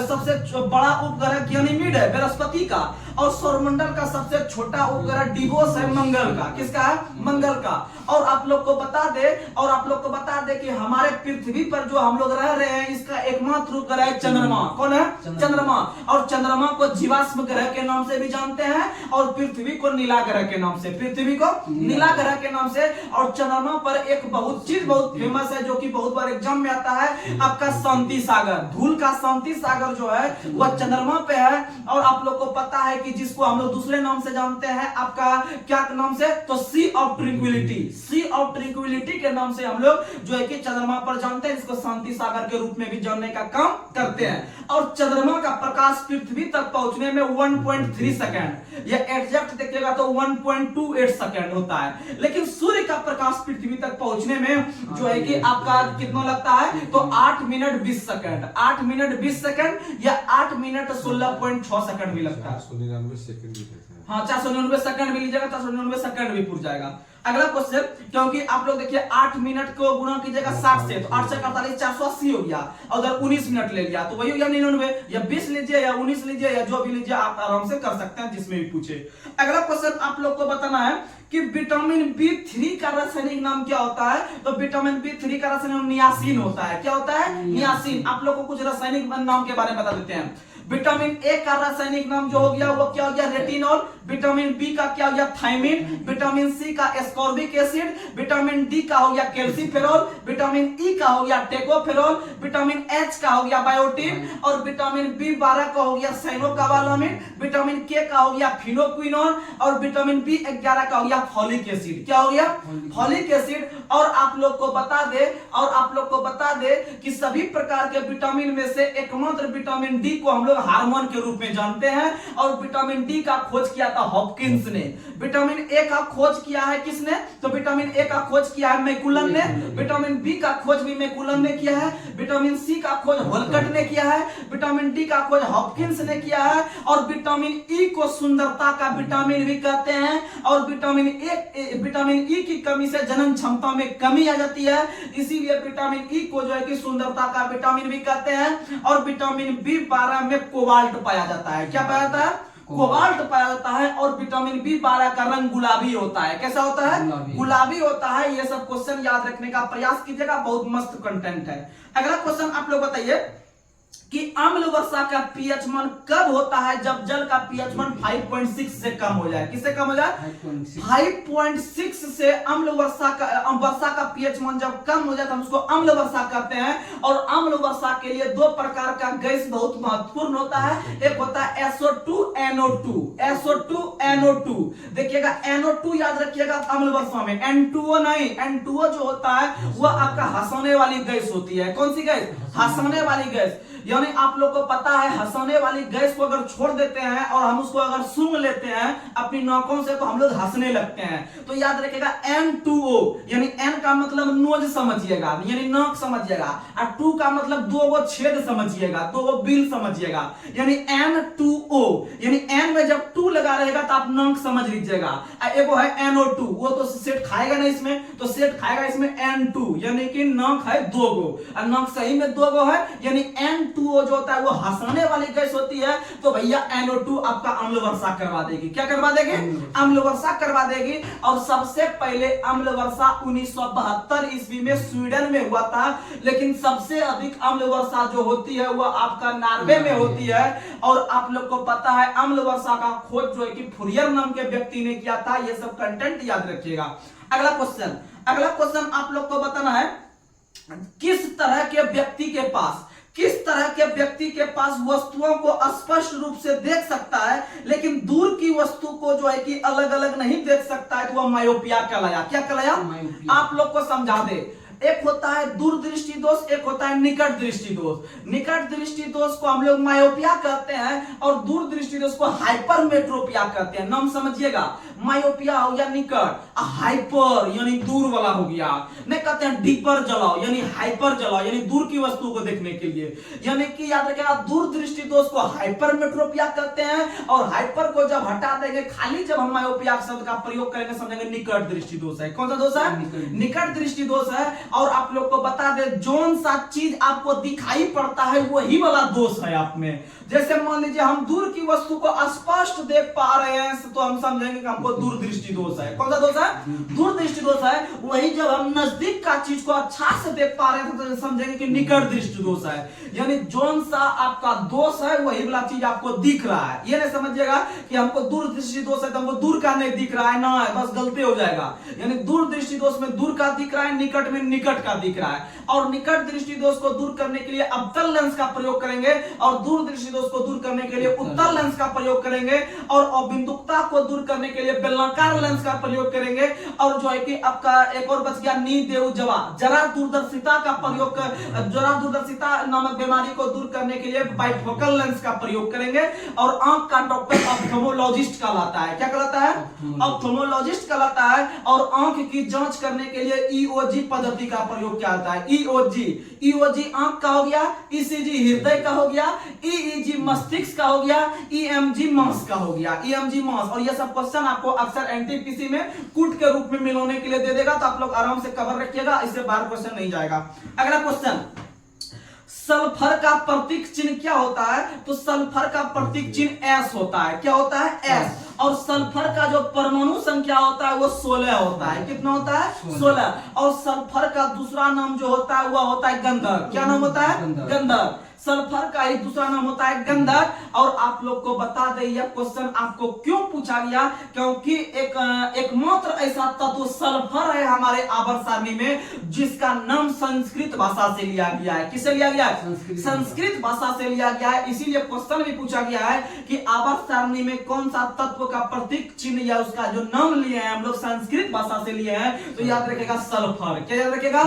सबसे बड़ा उपग्रह गैनीमेड है बृहस्पति का, और सौरमंडल का सबसे छोटा उपग्रह डिवोस है मंगल का। किसका है? मंगल का। और आप लोग को बता दे कि हमारे पृथ्वी पर जो हम लोग रह रहे हैं इसका एकमात्र उपग्रह है चंद्रमा। कौन है? चंद्रमा। और चंद्रमा को जीवाश्म ग्रह के नाम से भी जानते हैं और पृथ्वी को नीला ग्रह के नाम से, पृथ्वी को नीला ग्रह के नाम से। और चंद्रमा पर एक बहुत फेमस है जो कि बहुत बार एग्जाम में आता है, आपका शांति सागर, धूल का शांति सागर जो है वह चंद्रमा पे है। और आप लोग को पता है कि जिसको हम लोग दूसरे नाम से जानते हैं, आपका क्या नाम से? तो Sea of Tranquillity, Sea of Tranquillity के नाम से हम लोग जो है कि चंद्रमा पर जानते हैं, इसको शांति सागर के रूप में भी जानने का काम करते हैं। और चंद्रमा का प्रकाश पृथ्वी तक पहुंचने में 1.3 सेकंड, या एग्जैक्ट देखिएगा तो 1.28 सेकंड होता है। लेकिन सूर्य का प्रकाश पृथ्वी तक पहुंचने में जो है कि आपका कितना लगता है? तो 8 मिनट 20 सेकंड, 8 मिनट 20 सेकंड या 8 मिनट 16.6 सेकंड भी लगता है। 499 सेकंड भी है। हाँ, 499 सेकंड भी लीजिएगा, 499 सेकंड भी पूछ जाएगा। अगला क्वेश्चन, क्योंकि आप लोग देखिए 8 मिनट को गुणा कीजिएगा 60 से, तो 8 से 48 480 हो गया, और उधर 19 मिनट ले लिया तो वही हो गया 99। या 20 लीजिए या 19 लीजिए या जो भी लीजिए, आप आराम से कर सकते हैं जिसमें भी पूछे। अगला क्वेश्चन आप लोग को बताना है कि विटामिन B3 का रासायनिक नाम क्या होता है? तो विटामिन B3 का रासायनिक नाम नियासिन होता है। क्या होता है? नियासिन। आप लोग को कुछ रासायनिक नाम के बारे में बता देते हैं। विटामिन ए का रासायनिक नाम जो हो गया वो क्या हो गया? रेटिनॉल। विटामिन बी का क्या हो गया? थायमिन। विटामिन सी का एस्कॉर्बिक एसिड। विटामिन डी का हो गया कैल्सीफेरॉल। विटामिन ई का हो गया टेकोफेरॉल। विटामिन एच का हो गया बायोटिन। और विटामिन B12 का हो गया साइनोकाबालामिन। विटामिन के का हो गया फिनोक्विनोन। और विटामिन B11 का हो गया फॉलिक एसिड। क्या हो गया? Folic acid. और आप लोग को बता दे कि सभी प्रकार के विटामिन में से एकमात्र विटामिन डी को हम लोग हार्मोन के रूप में जानते हैं। और विटामिन डी का खोज किया था हॉपकिंस ने। विटामिन ए का खोज किया है किसने? तो विटामिन ए का खोज किया है मैकुलन ने। विटामिन बी का खोज भी मैकुलन ने किया है। विटामिन सी का खोज होलकट ने किया है। विटामिन डी का खोज हॉपकिंस ने किया है। और विटामिन ई को सुंदरता का विटामिन भी कहते हैं। और विटामिन ई की कमी से जनन क्षमता में कमी आ जाती है, इसीलिए विटामिन ई को जो है कि सुंदरता का विटामिन भी कहते हैं। और विटामिन B12 में कोबाल्ट पाया जाता है। क्या पाया जाता है? कोबाल्ट पाया जाता है। और विटामिन B12 का रंग गुलाबी होता है। कैसा होता है? गुलाबी होता है। ये सब क्वेश्चन याद रखने का प्रयास कीजिएगा, बहुत मस्त कंटेंट है। अगला क्वेश्चन आप लोग बताइए कि अम्ल वर्षा का पीएच मान कब होता है? जब जल का पीएच मान 5.6 से कम हो जाए। किससे कम हो जाए? 5.6 से अम्ल वर्षा का पीएच मान जब कम हो जाए तो हम उसको अम्ल वर्षा कहते हैं। और अम्ल वर्षा के लिए दो प्रकार का गैस बहुत महत्वपूर्ण होता है। एक होता है SO2 NO2। SO2 NO2 देखिएगा, NO2 याद रखिएगा अम्ल वर्षा में, N2O नहीं। N2O जो होता है वह आपका हंसाने वाली गैस होती है। कौन सी गैस? हंसाने वाली गैस। यानी आप लोग को पता है हंसाने वाली गैस को अगर छोड़ देते हैं और हम उसको अगर सूंघ लेते हैं अपनी नाकों से तो हम लोग हंसने लगते हैं। तो याद रखिएगा N2O, यानी N का मतलब नोज समझिएगा, यानी नाक समझिएगा, और 2 का मतलब दो वो छेद समझिएगा, दो वो बिल समझिएगा, यानी N2O। यानी N में जब 2 लगा रहेगा तो आप नाक समझ लीजिएगा। एक है NO2, वो तो सेट खाएगा नहीं इसमें, तो सेट खाएगा इसमें N2, यानी कि नाक है 2 गो, और नाक सही में 2 गो है, यानी N2O जो होता है वो हंसाने वाली गैस होती है। तो भैया NO2 आपका अम्ल वर्षा करवा देगी। क्या करवा देगी? अम्ल वर्षा करवा देगी। और सबसे पहले अम्ल वर्षा 1972 ईस्वी में स्वीडन में हुआ था। लेकिन सबसे अधिक अम्ल वर्षा जो होती है वो आपका नॉर्वे में होती है। और आप लोग को पता है अम्ल वर्षा का खोज जो है कि फुरियर नाम के व्यक्ति ने किया था। ये सब कंटेंट याद रखिएगा। अगला क्वेश्चन आप लोग को बताना है, किस तरह के व्यक्ति के पास वस्तुओं को स्पष्ट रूप से देख सकता है लेकिन दूर की वस्तु को जो है कि अलग अलग नहीं देख सकता है, तो वह मायोपिया कहलाया। क्या कहलाया? आप लोग को समझा दे। एक होता है दूरदृष्टि दोष, एक होता है निकट दृष्टि दोष। निकट दृष्टि दोष को हम लोग मायोपिया कहते हैं और दूर दृष्टि दोष को हाइपरमेट्रोपिया कहते हैं। नाम समझिएगा, मायोपिया हो गया निकट, हाइपर यानी दूर वाला हो गया, नहीं कहते हैं डीपर जलाओ यानी हाइपर जलाओ यानी दूर की वस्तु को देखने के लिए, यानी कि याद रखिएगा दूर दृष्टि दोष को हाइपरमेट्रोपिया कहते हैं, और हाइपर को जब हटा देंगे खाली जब हम मायोपिया शब्द का प्रयोग करेंगे समझेंगे निकट दृष्टि दोष है। कौन सा दोष है? निकट दृष्टि दोष है। और आप लोग को बता दे जोन सा चीज आपको दिखाई पड़ता है वही वाला दोष है आप में। जैसे मान लीजिए हम दूर की वस्तु को स्पष्ट देख पा रहे हैं तो हम समझेंगे कि हमको दूर दृष्टि दोष है। कौन सा दोष है? दूर दृष्टि दोष है। वही जब हम नजदीक का चीज को अच्छा से देख पा रहे हैं तो समझेंगे कि निकट दृष्टि दोष है। यानी जोन सा आपका दोष है वही वाला चीज आपको दिख रहा है। ये नहीं समझिएगा कि हमको दूर दृष्टि दोष है तो हमको दूर का नहीं दिख रहा है, ना है, बस गलती हो जाएगा। यानी दूर दृष्टि दोष में दूर का दिख रहा है, निकट में निकट का दिख रहा है। और निकट दृष्टि दोष को दूर करने के लिए अवतल लेंस का प्रयोग करेंगे, और दूर दृष्टि दोष को दूर करने के लिए उत्तल लेंस का प्रयोग करेंगे, और अबिंदुकता को दूर करने के लिए बेलनाकार लेंस का प्रयोग करेंगे। और जो है कि आपका एक और बच गया नी देव जवा, जरा दूरदर्शिता का प्रयोग कर, जरा दूरदर्शिता नामक बीमारी को दूर करने के लिए बाइफोकल लेंस का प्रयोग करेंगे। और आंख का डॉक्टर ऑप्थेल्मोलॉजिस्ट कहलाता है। क्या कहलाता है? ऑप्थेल्मोलॉजिस्ट कहलाता है। और आंख की जांच करने के लिए ईओजी पद्धति का प्रयोग किया जाता है। ईओजी आंख का हो गया, ईसीजी हृदय का हो गया, ईईजी मस्तिष्क का हो गया, ईएमजी मांस का हो गया, ईएमजी मांस। और ये सब क्वेश्चन आपको अक्सर एनटीपीसी में कूट के रूप में मिलाने के लिए दे देगा, तो आप लोग आराम से कवर रखिएगा, इससे बाहर क्वेश्चन नहीं जाएगा। अगला क्वेश्चन, सल्फर का प्रतीक चिन्ह क्या होता है? तो सल्फर का प्रतीक चिन्ह एस होता है। क्या होता है? एस। और सल्फर का जो परमाणु संख्या होता है वो 16 होता है। कितना होता है? 16। और सल्फर का दूसरा नाम जो होता है वह होता है गंधक। क्या नाम होता है? गंधक। सल्फर का ही दूसरा नाम होता है गंधक। और आप लोग को बता दें यह क्वेश्चन आपको क्यों पूछा गया, क्योंकि एकमात्र ऐसा तत्व सल्फर है हमारे आवर्त सारणी में जिसका नाम संस्कृत भाषा से लिया गया है। किससे लिया गया है? संस्कृत भाषा से लिया गया है। इसीलिए क्वेश्चन भी पूछा गया है कि आवर्त सारणी में कौन सा तत्व का प्रतीक चिन्ह या उसका जो नाम लिए हैं हम लोग संस्कृत भाषा से लिए हैं, तो याद रखेगा सल्फर। क्या याद रखेगा?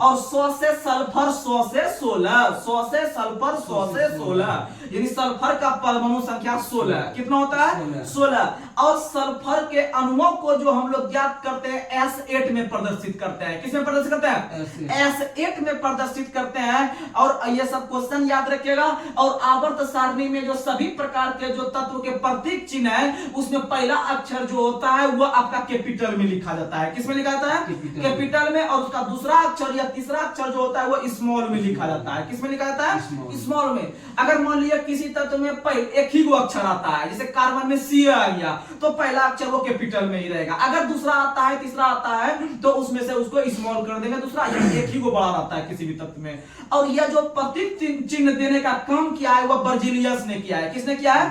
और 100 से सल्फर 100 से 16, 100 से सल्फर 100 से 16, यानी सल्फर का परमाणु संख्या 16। कितना होता है? 16। और सल्फर के अणुओं को जो हम लोग ज्ञात करते हैं S8 में प्रदर्शित करते हैं। किसमें प्रदर्शित करते हैं? S8 में प्रदर्शित करते हैं। और ये सब क्वेश्चन याद रखिएगा। और आवर्त सारणी में जो सभी प्रकार के जो तत्व के प्रतीक चिन्ह है उसमें पहला अक्षर जो होता है वो आपका कैपिटल में लिखा जाता है। किसमें लिखा जाता है? कैपिटल में। और उसका दूसरा अक्षर या तीसरा अक्षर जो होता है वो स्मॉल में लिखा जाता है। किसमें लिखा जाता है? स्मॉल में। अगर मान लिया किसी तत्व में पहले एक ही वो अक्षर आता है, जैसे कार्बन में सी आ गया तो पहला अक्षर वो कैपिटल में ही रहेगा। अगर दूसरा आता है, तीसरा आता है तो उसमें से उसको स्मॉल कर देंगे, दूसरा एक ही को बड़ा रहता है किसी भी तत्व में। और यह जो प्रतीक चिन्ह देने का काम किया है वह बर्जीलियस ने किया है। किसने किया है?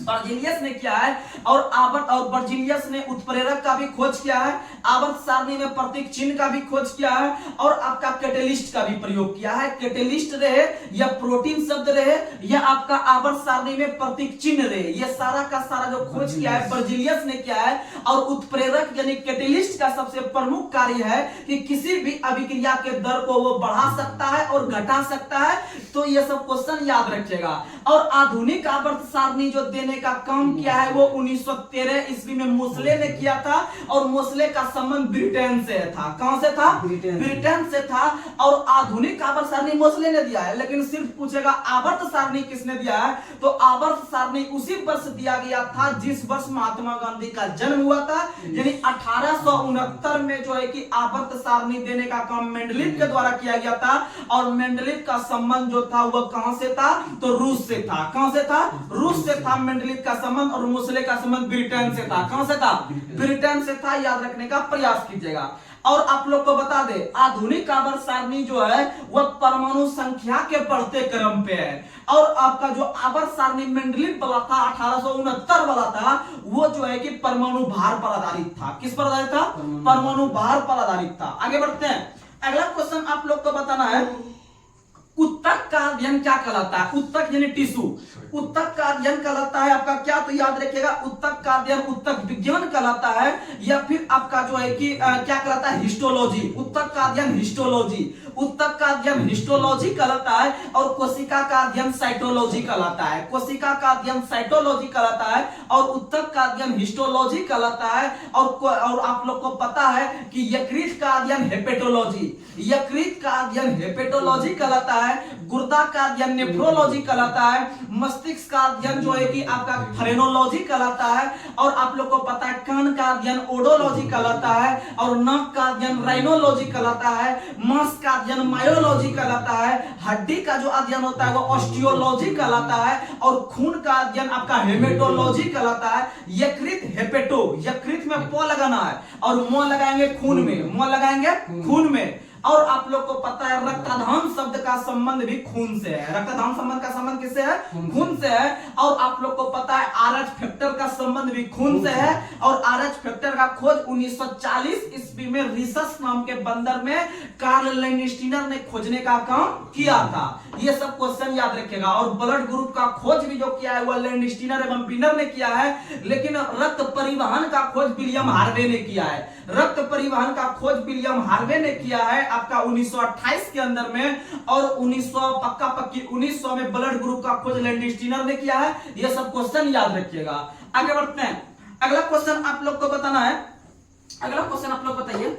बर्जीलियस ने किया है। और आवर्त और बर्जीलियस ने उत्प्रेरक का भी खोज किया है, आवर्त सारणी में प्रतीक चिन्ह का भी खोज किया है, और आपका कैटेलिस्ट का भी प्रयोग किया है। कैटेलिस्ट रहे या प्रोटीन शब्द रहे या आपका आवर्त सारणी में प्रतीक चिन्ह रहे, ये सारा का सारा जो खोज किया है बर्जीलियस ने किया है। और उत्प्रेरक यानी कैटेलिस्ट का सबसे प्रमुख कार्य है कि किसी भी अभिक्रिया के दर को वो बढ़ा सकता है और घटा सकता है। तो ये सब क्वेश्चन याद रखिएगा। और आधुनिक आवर्त सारणी जो देने का काम किया है वो 1913 ईस्वी में मोसले ने किया था। और मोसले का संबंध ब्रिटेन से था। कहां से था? ब्रिटेन से था। और आधुनिक आवर्त सारणी मोसले ने दिया है, लेकिन सिर्फ पूछेगा आवर्त सारणी किसने दिया है, तो आवर्त सारणी उसी वर्ष दिया गया था जिस वर्ष महात्मा गांधी का जन्म हुआ था, यानी 1869 में जो है कि आवर्त सारणी देने का काम मेंडलीव के द्वारा किया गया था। और मेंडलीव का संबंध जो था वह कहां से था? तो रूस से था। कहां से था? रूस से था मेंडलीव का संबंध। और मोसले का संबंध ब्रिटेन से था। कहां से था? ब्रिटेन से था। याद रखने का प्रयास कीजिएगा। और आप लोग को बता दे आधुनिक आवर्त सारणी जो है वह परमाणु संख्या के बढ़ते क्रम पे है। और आपका जो आवर्त सारणी मेंडलीव वाला था 1869 वाला था वो जो है कि परमाणु भार पर आधारित था। किस पर आधारित था? परमाणु भार पर आधारित था। आगे बढ़ते हैं। अगला क्वेश्चन आप लोग को बताना है उत्तक का अध्ययन क्या कहलाता है? उत्तक यानी टिश्यू। उत्तक का अध्ययन कहलाता है आपका क्या? तो याद रखिएगा उत्तक का अध्ययन उत्तक विज्ञान कहलाता है, या फिर आपका जो है कि क्या कहलाता है? हिस्टोलॉजी। उत्तक का अध्ययन हिस्टोलॉजी। उत्तक का अध्ययन हिस्टोलॉजी कहलाता है और कोशिका का अध्ययन साइटोलॉजी कहलाता है। कोशिका का अध्ययन साइटोलॉजी कहलाता है और उत्तक का अध्ययन हिस्टोलॉजी कहलाता है। और आप लोग को पता है कि यकृत का अध्ययन हेपेटोलॉजी, यकृत का अध्ययन हेपेटोलॉजी कहलाता है। गुर्दा का अध्ययन नेफ्रोलॉजी कहलाता है। मस्तिष्क का अध्ययन जो है कि आपका फ्रेनोलॉजी कहलाता है। और आप लोग को पता है कान का अध्ययन ओडोलॉजी कहलाता है और नाक का अध्ययन राइनोलॉजी कहलाता है। मांस का अध्ययन मायोलॉजी कहलाता है। हड्डी का जो अध्ययन होता है वो ऑस्टियोलॉजी कहलाता है और खून का अध्ययन आपका हेमेटोलॉजी कहलाता है। यकृत हेपेटो, यकृत में प लगाना है और म लगाएंगे खून में, म लगाएंगे खून में। और आप लोग को पता है रक्तदान शब्द का संबंध भी खून से है। रक्तदान संबंध का संबंध किससे है? खून से है। और आप लोग को पता है आरएच फैक्टर का संबंध भी खून से है। और आरएच फैक्टर का खोज 1940 ईस्वी में रिसस नाम के बंदर में कार्ल लैंडस्टीनर ने खोजने का काम किया था। ये सब क्वेश्चन याद रखिएगा। और ब्लड ग्रुप का खोज भी जो किया है वह लैंडस्टीनर एवं पिनर ने किया है। लेकिन रक्त परिवहन का खोज विलियम हार्वे ने किया है। रक्त परिवहन का खोज विलियम हार्वे ने किया है आपका 1928 के अंदर में। और 1900 में ब्लड ग्रुप का खोज लैंडस्टीनर ने किया है। ये सब क्वेश्चन याद रखिएगा। आगे बढ़ते हैं। अगला क्वेश्चन आप लोग को बताना है। अगला क्वेश्चन आप लोग बताइए।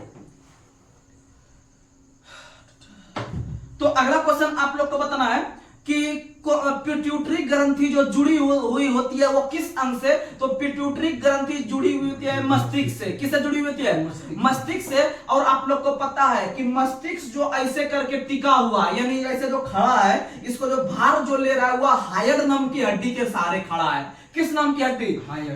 तो अगला क्वेश्चन आप लोग को बताना है कि पिट्यूटरी ग्रंथि जो जुड़ी हुई होती है वो किस अंग से? तो पिट्यूटरी ग्रंथि जुड़ी हुई होती है मस्तिष्क से। किससे जुड़ी हुई होती है? मस्तिष्क से। और आप लोग को पता है कि मस्तिष्क जो ऐसे करके टिका हुआ है, यानी ऐसे जो खड़ा है, इसको जो भार जो ले रहा है वह हायड नाम की हड्डी के सहारे खड़ा है। किस नाम की हड्डी?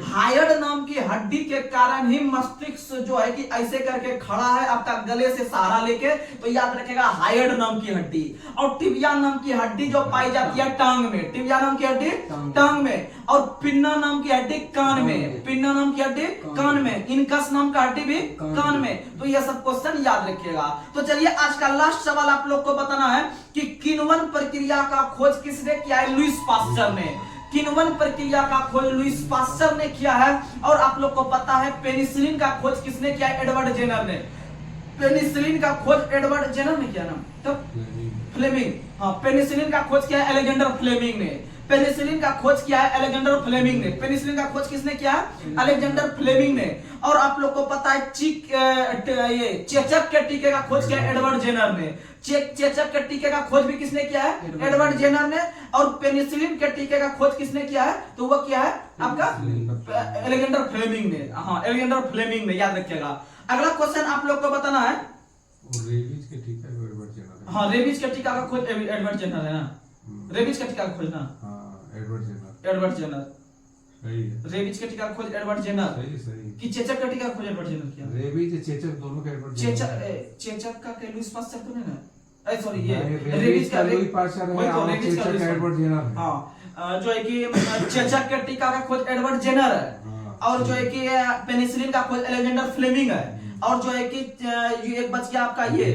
हायड नाम की हड्डी के कारण ही मस्तिष्क जो है कि ऐसे करके खड़ा है आपका गले से सहारा लेके। तो याद रखेगा हायड नाम की हड्डी। और टिबिया नाम की हड्डी जो पाई जाती है टांग में। टिबिया नाम की हड्डी टांग में। और पिन्ना नाम की हड्डी कान में। पिन्ना नाम की हड्डी कान में। इनकस नाम का हड्डी भी कान में। तो यह सब क्वेश्चन याद रखिएगा। तो चलिए आज का लास्ट सवाल आप लोग को बताना है कि किण्वन प्रक्रिया का खोज किसने किया है? लुईस पास्चर ने। किण्वन प्रक्रिया का खोज लुईस पास्चर ने किया है। और आप लोग को पता है पेनिसिलिन का खोज किसने किया है? एडवर्ड जेनर ने। पेनिसिलिन का खोज एडवर्ड जेनर ने किया ना, तब फ्लेमिंग। हाँ, पेनिसिलिन का खोज किया है अलेक्जेंडर फ्लेमिंग ने। पेनिसिलिन का खोज किया है अलेक्जेंडर फ्लेमिंग ने। पेनिसिलिन का खोज किसने किया है? अलेक्जेंडर फ्लेमिंग ने। और आप लोग को पता है ये चेचक के टीके का खोज किया है एडवर्ड जेनर ने। चेचक के टीके का खोज भी किसने किया है? एडवर्ड जेनर ने। और पेनिसिलिन के टीके का खोज किसने किया है? तो वह किया है आपका अलेक्जेंडर फ्लेमिंग ने। हाँ, अलेक्जेंडर फ्लेमिंग ने, याद रखिएगा। अगला क्वेश्चन आप लोग को बताना है। रेबीज के टीका एडवर्ड जेनर। हाँ, रेबीज के टीका का खोज एडवर्ड जेनर है ना। रेबीज का टीका का खोज ना, एडवर्ड जेनर। एडवर्ड जेनर सही है। रेबीज के टीका का खोज एडवर्ड जेनर। सही सही। कि चेचक का टीका का खोज एडवर्ड जेनर किया? रेबीज चेचक दोनों का एडवर्ड जेनर। चेचक का लुईस पास्चर तो नहीं ना? सॉरी, ये रेबीज का लुईस पास्चर है और चेचक का एडवर्ड जेनर है। हाँ, जो है कि चेचक के टीका का खोज एडवर्ड जेनर है। और जो है कि पेनिसिलिन का खोज अलेक्जेंडर फ्लेमिंग है। और जो है कि एक बच गया आपका ये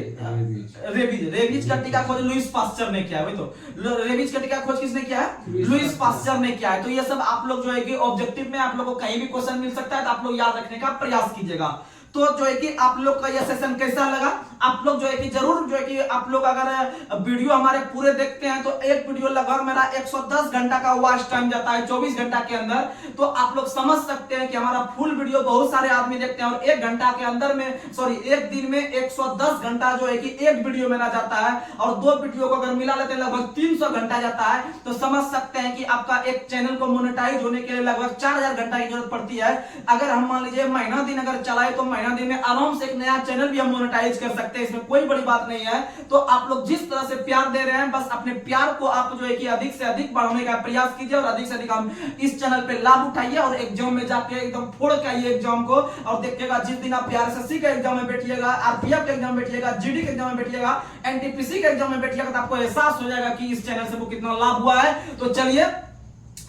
रेबीज का टीका खोज लुईस पास्चर ने किया है। वही तो, रेबीज का टीका खोज किसने किया है? लुईस पास्चर ने किया है। तो ये सब आप लोग जो है कि ऑब्जेक्टिव में आप लोग को कहीं भी क्वेश्चन मिल सकता है, तो आप लोग याद रखने का प्रयास कीजिएगा। तो जो है कि आप लोग का यह सेशन कैसा लगा? आप लोग जो है कि जरूर जो है कि आप लोग अगर वीडियो हमारे पूरे देखते हैं तो एक वीडियो लगभग मेरा 110 घंटा का वॉच टाइम जाता है 24 घंटा के अंदर। तो आप लोग समझ सकते हैं कि हमारा फुल वीडियो बहुत सारे आदमी देखते हैं और एक घंटा के अंदर में एक दिन में 110 घंटा जो है कि एक वीडियो मेरा जाता है। और दो वीडियो को अगर मिला लेते हैं लगभग 300 घंटा जाता है। तो समझ सकते हैं कि आपका एक चैनल को मोनेटाइज होने के लिए लगभग 4000 घंटा की जरूरत पड़ती है। अगर हम मान लीजिए महीना दिन अगर चलाए तो महीना दिन में आराम से एक नया चैनल भी हम मोनेटाइज कर सकते हैं। इसमें कोई बड़ी बात नहीं है। तो आप लोग जिस तरह से प्यार दे रहे हैं, बस अपने प्यार को आप जो है कि अधिक से अधिक बढ़ाने का प्रयास कीजिए और अधिक से अधिक हम इस चैनल पे लाभ उठाइए और एग्जाम में जाके एकदम फोड़ के आइए एग्जाम को। और देखिएगा जिस दिन आप PRSSC के एग्जाम में बैठिएगा, RPF के एग्जाम में बैठिएगा, GD के एग्जाम में बैठिएगा, NTPC के एग्जाम में बैठिएगा, तो आपको एहसास हो जाएगा कि इस चैनल से वो कितना लाभ हुआ है। तो चलिए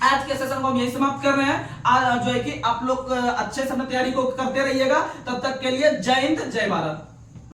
आज के सेशन को हम यही समाप्त कर रहे हैं। आज जो है कि आप लोग अच्छे से अपनी तैयारी को करते रहिएगा। तब तक के लिए जय हिंद, जय भारत।